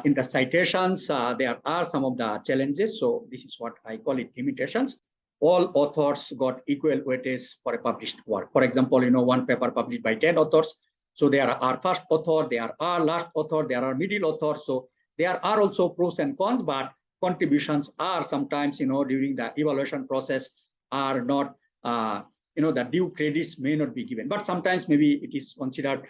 [SPEAKER 1] in the citations, there are some of the challenges. So this is what I call it limitations. All authors got equal weightage for a published work. For example, one paper published by 10 authors. So there are first author, there are last author, there are middle authors. So there are also pros and cons, but contributions are sometimes, during the evaluation process are not, the due credits may not be given, but sometimes maybe it is considered,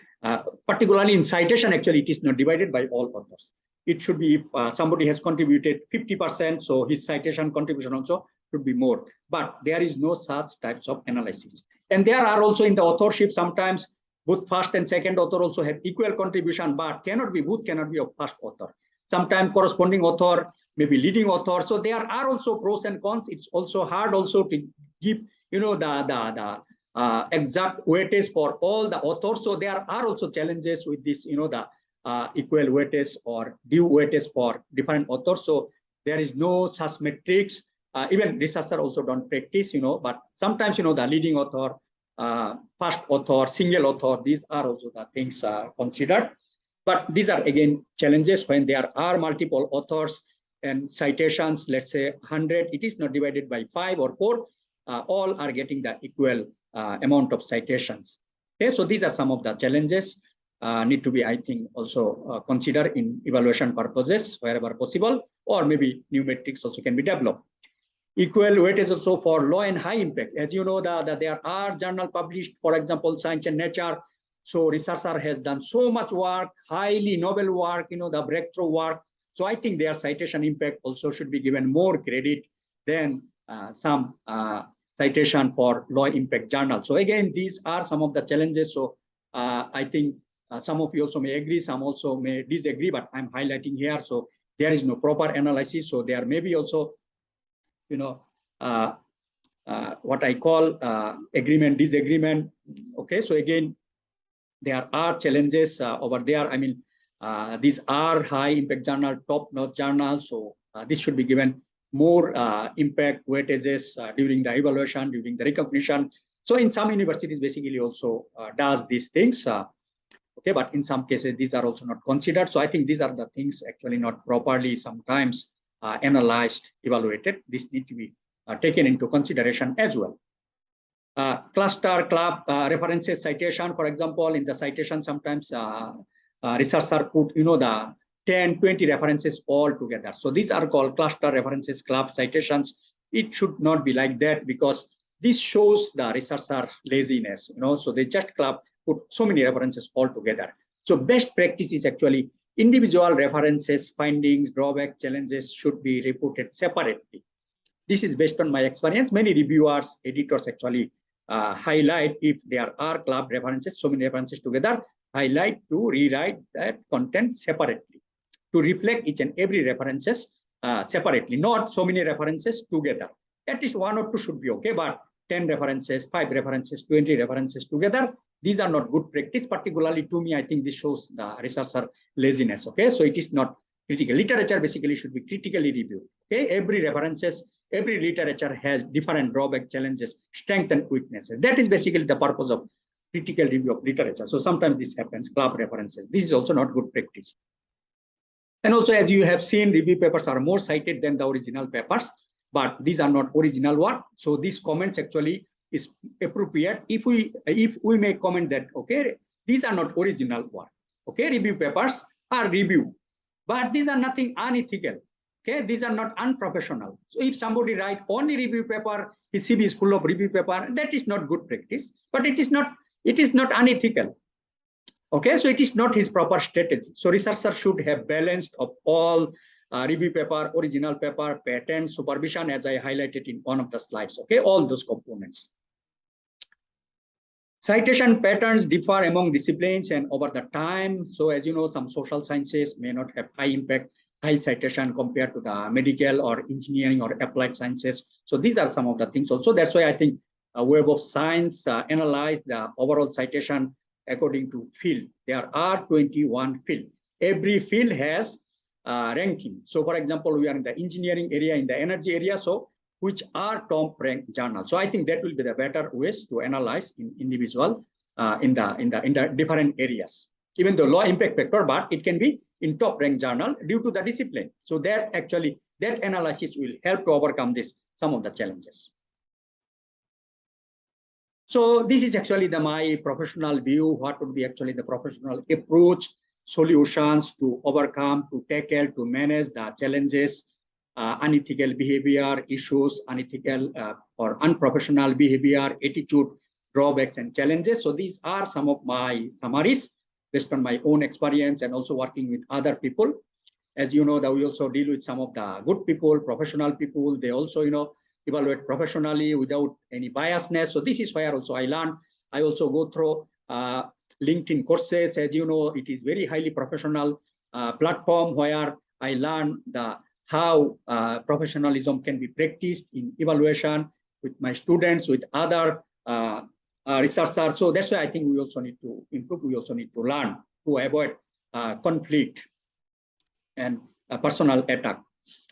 [SPEAKER 1] particularly in citation, actually, it is not divided by all authors. It should be if somebody has contributed 50%, so his citation contribution also should be more, but there is no such types of analysis. And there are also in the authorship, sometimes both first and second author also have equal contribution, but both cannot be of first author. sometimes corresponding author, maybe leading author. So there are also pros and cons. It's also hard also to give, the exact weightage for all the authors. So there are also challenges with this, the equal weightage or due weightage for different authors. So there is no such metrics. Even researchers also don't practice, but sometimes, the leading author, first author, single author, these are also the things considered. But these are again challenges when there are multiple authors and citations, let's say 100, it is not divided by 5 or 4, all are getting the equal amount of citations. Okay, so these are some of the challenges need to be, I think, also considered in evaluation purposes wherever possible, or maybe new metrics also can be developed. Equal weightage also for low and high impact. As you know, that there are journal published, for example, Science and Nature. So researcher has done so much work, highly novel work, the breakthrough work. So I think their citation impact also should be given more credit than some citation for low impact journal. So again, these are some of the challenges. So I think some of you also may agree, some also may disagree, but I'm highlighting here. So there is no proper analysis. So there may be also, what I call agreement, disagreement. Okay, so again, there are challenges over there. I mean, these are high impact journal, top-notch journals. So this should be given more impact weightages during the evaluation, during the recognition. So in some universities basically also does these things. Okay, but in some cases, these are also not considered. So I think these are the things actually not properly sometimes analyzed, evaluated. This need to be taken into consideration as well. Cluster, club, references, citation, for example, in the citation, sometimes researcher put, the 10, 20 references all together. So these are called cluster references, club citations. It should not be like that, because this shows the researcher laziness, so they just club, put so many references all together. So best practice is actually individual references, findings, drawbacks, challenges should be reported separately. This is based on my experience. Many reviewers, editors actually highlight if there are club references, so many references together, highlight to rewrite that content separately to reflect each and every references separately, not so many references together. At least 1 or 2 should be okay, but 10 references, 5 references, 20 references together, these are not good practice. Particularly to me, I think this shows the researcher laziness. Okay, so it is not critical. Literature basically should be critically reviewed. Okay, every references, every literature has different drawback, challenges, strengths and weaknesses. That is basically the purpose of critical review of literature. So sometimes this happens, club references. This is also not good practice. And also, as you have seen, review papers are more cited than the original papers, but these are not original work. So these comments actually is appropriate if we make comment that, okay, these are not original work. Okay, review papers are review, but these are nothing unethical. Okay, these are not unprofessional. So if somebody write only review paper, his CV is full of review paper, that is not good practice, but it is not unethical. Okay, so it is not his proper strategy. So researcher should have balanced of all review paper, original paper, patent, supervision, as I highlighted in one of the slides. Okay, all those components. Citation patterns differ among disciplines and over the time. So as you know, some social sciences may not have high impact, high citation compared to the medical or engineering or applied sciences. So these are some of the things also. That's why I think Web of Science analyzed the overall citation according to field. There are 21 fields. Every field has ranking. So for example, we are in the engineering area, in the energy area, so which are top ranked journals. So I think that will be the better ways to analyze in individual in the different areas. Even though low impact factor, but it can be in top ranked journal due to the discipline. So that actually, that analysis will help to overcome some of the challenges. So this is actually my professional view. What would be actually the professional approach, solutions to overcome, to tackle, to manage the challenges, unethical behavior issues, unethical or unprofessional behavior, attitude, drawbacks and challenges. So these are some of my summaries based on my own experience and also working with other people. As you know, that we also deal with some of the good people, professional people. They also, evaluate professionally without any biasness. So this is where also I learned. I also go through LinkedIn courses. As you know, it is very highly professional platform where I learned how professionalism can be practiced in evaluation with my students, with other researchers. So that's why I think we also need to improve. We also need to learn to avoid conflict and personal attack.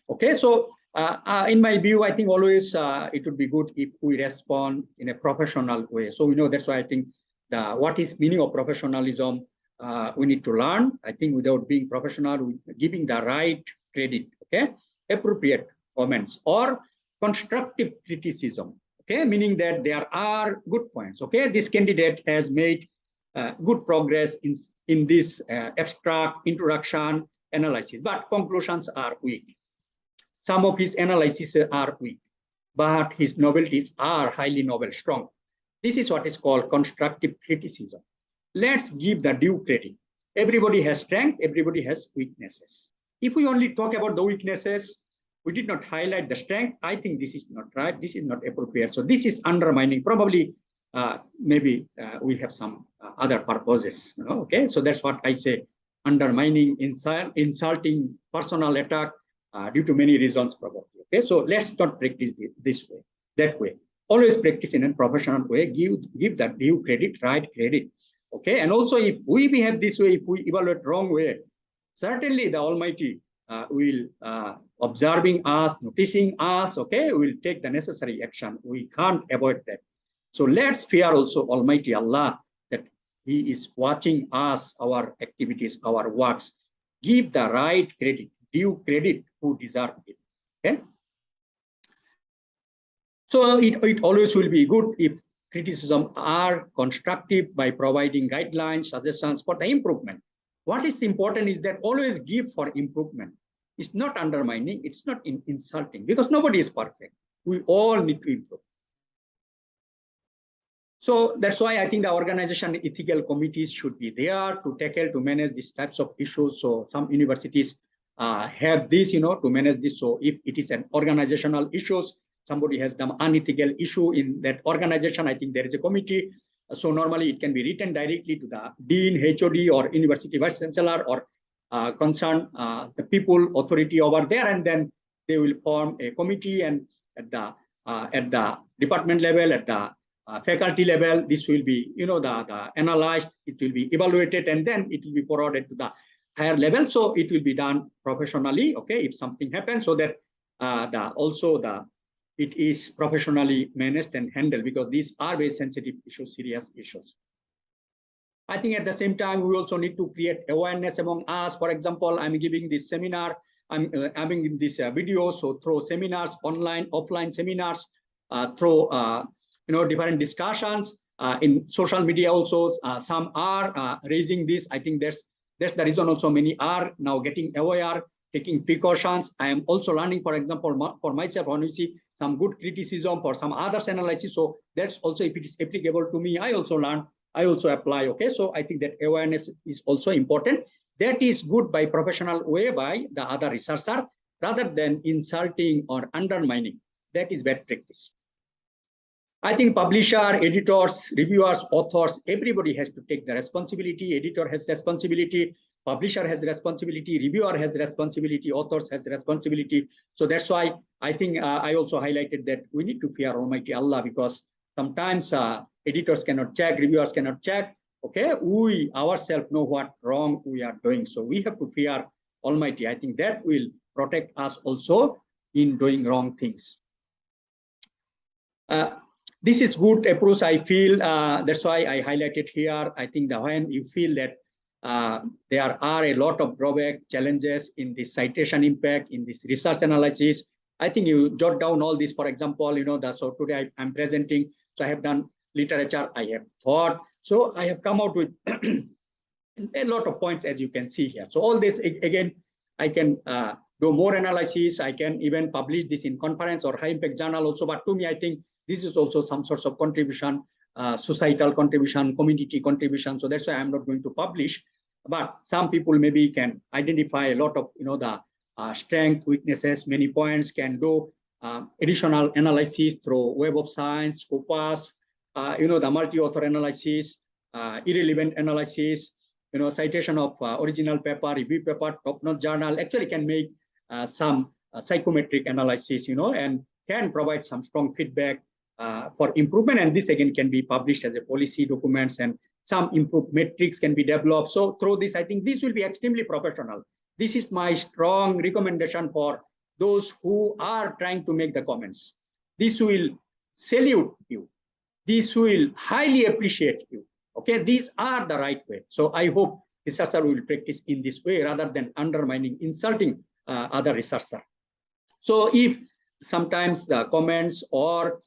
[SPEAKER 1] Okay, so in my view, I think always it would be good if we respond in a professional way. So that's why I think what is meaning of professionalism we need to learn. I think without being professional, giving the right credit, okay, appropriate comments or constructive criticism, okay, meaning that there are good points. Okay, this candidate has made good progress in this abstract introduction analysis, but conclusions are weak. Some of his analyses are weak, but his novelties are highly novel, strong. This is what is called constructive criticism. Let's give the due credit. Everybody has strength, everybody has weaknesses. If we only talk about the weaknesses, we did not highlight the strength, I think this is not right, this is not appropriate. So this is undermining, probably maybe we have some other purposes, okay? So that's what I say, undermining, insulting, personal attack, due to many reasons probably. Okay, so let's not practice this way, that way. Always practice in a professional way, give that due credit, right credit. Okay, and also if we behave this way, if we evaluate wrong way, certainly the Almighty will observing us, noticing us, okay, will take the necessary action. We can't avoid that. So let's fear also Almighty Allah, that He is watching us, our activities, our works. Give the right credit, due credit who deserve it. Okay. So it always will be good if criticism are constructive by providing guidelines, suggestions for the improvement. What is important is that always give for improvement. It's not undermining, it's not insulting, because nobody is perfect. We all need to improve. So that's why I think the organization ethical committees should be there to tackle, to manage these types of issues. So some universities have this, to manage this. So if it is an organizational issues, somebody has done unethical issue in that organization, I think there is a committee. So normally it can be written directly to the dean, HOD, or university vice chancellor, or concerned the people authority over there, and then they will form a committee, and at the department level, at the faculty level, this will be the analyzed, it will be evaluated, and then it will be forwarded to the higher level. So it will be done professionally, okay, if something happens, so that it is professionally managed and handled, because these are very sensitive issues, serious issues. I think at the same time, we also need to create awareness among us. For example, I'm giving this seminar, I'm having this video, so through seminars, online, offline seminars, through different discussions in social media also, some are raising this. I think that's the reason also many are now getting aware, taking precautions. I am also learning, for example, for myself, when we see some good criticism for some others analysis. So that's also, if it is applicable to me, I also learn, I also apply. Okay, so I think that awareness is also important. That is good by professional way by the other researcher, rather than insulting or undermining. That is bad practice. I think publisher, editors, reviewers, authors, everybody has to take the responsibility. Editor has responsibility, publisher has responsibility, reviewer has responsibility, authors has responsibility. So that's why I think I also highlighted that we need to fear Almighty Allah, because sometimes editors cannot check, reviewers cannot check. Okay, we ourselves know what wrong we are doing. So we have to fear Almighty. I think that will protect us also in doing wrong things. This is good approach, I feel. That's why I highlighted here. I think that when you feel that there are a lot of drawback challenges in this citation impact, in this research analysis, I think you jot down all this. For example, so today I'm presenting, so I have done literature, I have thought, so I have come out with a lot of points, as you can see here. So all this, again, I can do more analysis. I can even publish this in conference or high impact journal also. But to me, I think this is also some sorts of contribution, societal contribution, community contribution. So that's why I'm not going to publish. But some people maybe can identify a lot of the strength, weaknesses, many points, can do additional analysis through Web of Science, Scopus, the multi-author analysis, irrelevant analysis, citation of original paper, review paper, top-notch journal actually can make some psychometric analysis, and can provide some strong feedback for improvement. And this again can be published as a policy documents, and some improved metrics can be developed. So through this, I think this will be extremely professional. This is my strong recommendation for those who are trying to make the comments. This will salute you. This will highly appreciate you. Okay, these are the right way. So I hope researcher will practice in this way rather than undermining, insulting other researcher. So if sometimes the comments or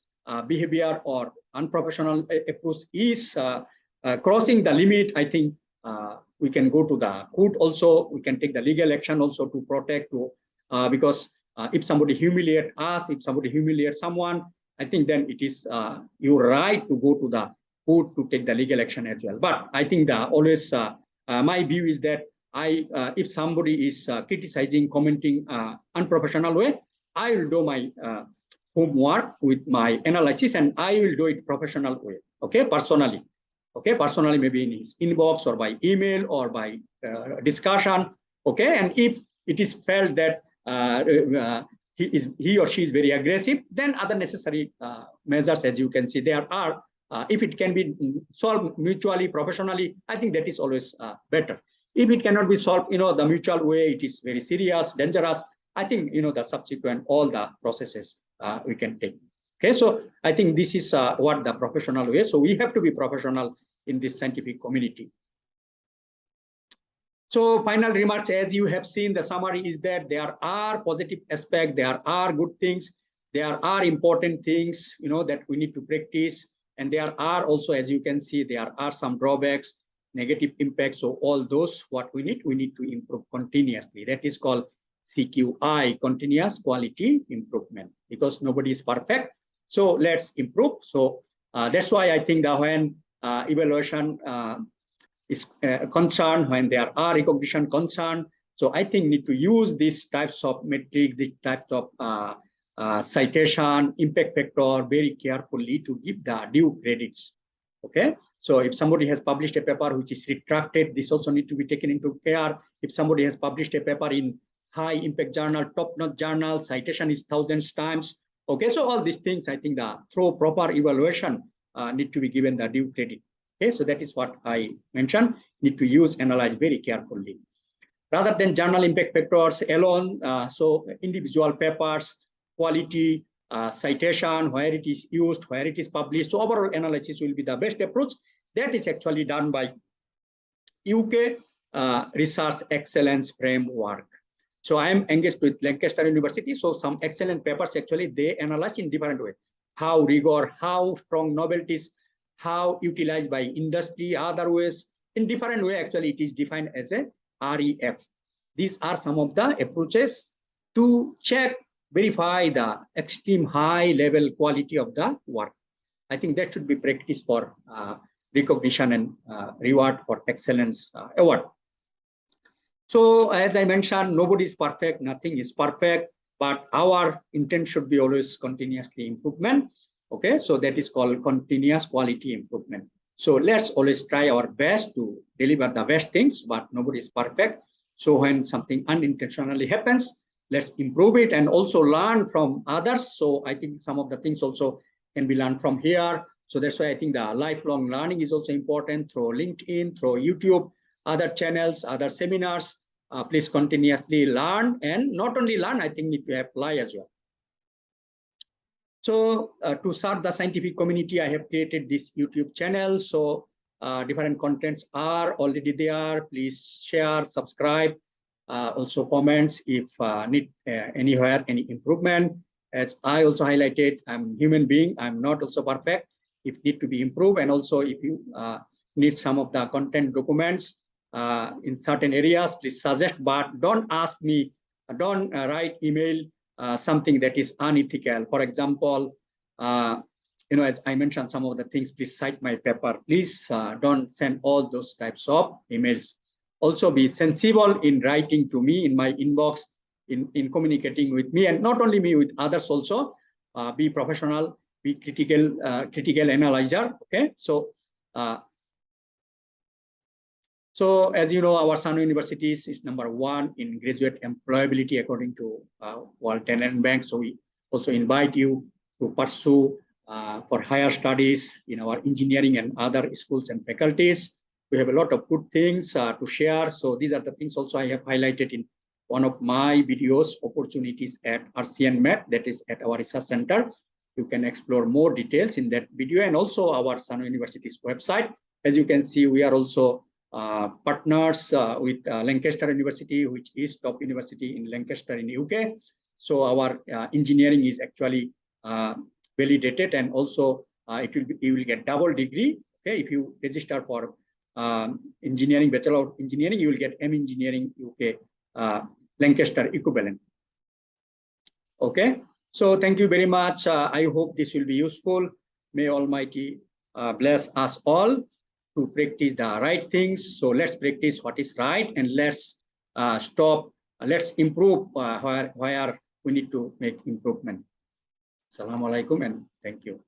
[SPEAKER 1] behavior or unprofessional approach is crossing the limit, I think we can go to the court also. We can take the legal action also to protect, because if somebody humiliates us, if somebody humiliates someone, I think then it is your right to go to the court to take the legal action as well. But I think always my view is that if somebody is criticizing, commenting unprofessional way, I will do my homework with my analysis, and I will do it professional way. Okay, personally. Okay, personally, maybe in his inbox or by email or by discussion. Okay, and if it is felt that he or she is very aggressive, then other necessary measures, as you can see, there are. If it can be solved mutually, professionally, I think that is always better. If it cannot be solved, the mutual way, it is very serious, dangerous. I think the subsequent all the processes we can take. Okay, so I think this is what the professional way. So we have to be professional in this scientific community. So final remarks, as you have seen, the summary is that there are positive aspects, there are good things, there are important things, that we need to practice. And there are also, as you can see, there are some drawbacks, negative impacts. So all those, what we need to improve continuously. That is called CQI, continuous quality improvement, because nobody is perfect. So let's improve. So that's why I think that when evaluation is concerned, when there are recognition concerned, so I think need to use these types of metrics, these types of citation, impact factor very carefully to give the due credits. Okay, so if somebody has published a paper which is retracted, this also need to be taken into care. If somebody has published a paper in high impact journal, top-notch journal, citation is thousands times. Okay, so all these things, I think through proper evaluation need to be given the due credit. Okay, so that is what I mentioned, need to analyze very carefully. Rather than journal impact factors alone, so individual papers, quality, citation, where it is used, where it is published. So overall analysis will be the best approach. That is actually done by UK Research Excellence Framework. So I am engaged with Lancaster University. So some excellent papers actually they analyze in different ways. How rigor, how strong novelties, how utilized by industry, other ways. In different way, actually, it is defined as a REF. These are some of the approaches to check, verify the extreme high level quality of the work. I think that should be practiced for recognition and reward for excellence award. So as I mentioned, nobody is perfect, nothing is perfect, but our intent should be always continuously improvement. Okay, so that is called continuous quality improvement. So let's always try our best to deliver the best things, but nobody is perfect. So when something unintentionally happens, let's improve it and also learn from others. So I think some of the things also can be learned from here. So that's why I think the lifelong learning is also important through LinkedIn, through YouTube, other channels, other seminars. Please continuously learn, and not only learn, I think need to apply as well. So to serve the scientific community, I have created this YouTube channel. So different contents are already there. Please share, subscribe, also comments if need anywhere any improvement. As I also highlighted, I'm a human being. I'm not also perfect. If need to be improved, and also if you need some of the content documents in certain areas, please suggest. But don't ask me. Don't write email something that is unethical. For example, as I mentioned some of the things, please cite my paper. Please don't send all those types of emails. Also be sensible in writing to me in my inbox, in communicating with me, and not only me, with others also. Be professional, be critical analyzer. Okay, so So as you know, our Sano University is #1 in graduate employability according to World Talent Bank. So we also invite you to pursue for higher studies in our engineering and other schools and faculties. We have a lot of good things to share. So these are the things also I have highlighted in one of my videos, opportunities at RCN Med, that is at our research center. You can explore more details in that video, and also our Sano University's website. As you can see, we are also partners with Lancaster University, which is top university in Lancaster in UK. So our engineering is actually validated, and also you will get double degree. Okay, if you register for engineering, Bachelor of Engineering, you will get M Engineering UK Lancaster equivalent. Okay, so thank you very much. I hope this will be useful. May Almighty bless us all to practice the right things. So let's practice what is right, and let's let's improve where we need to make improvement. Assalamualaikum and thank you.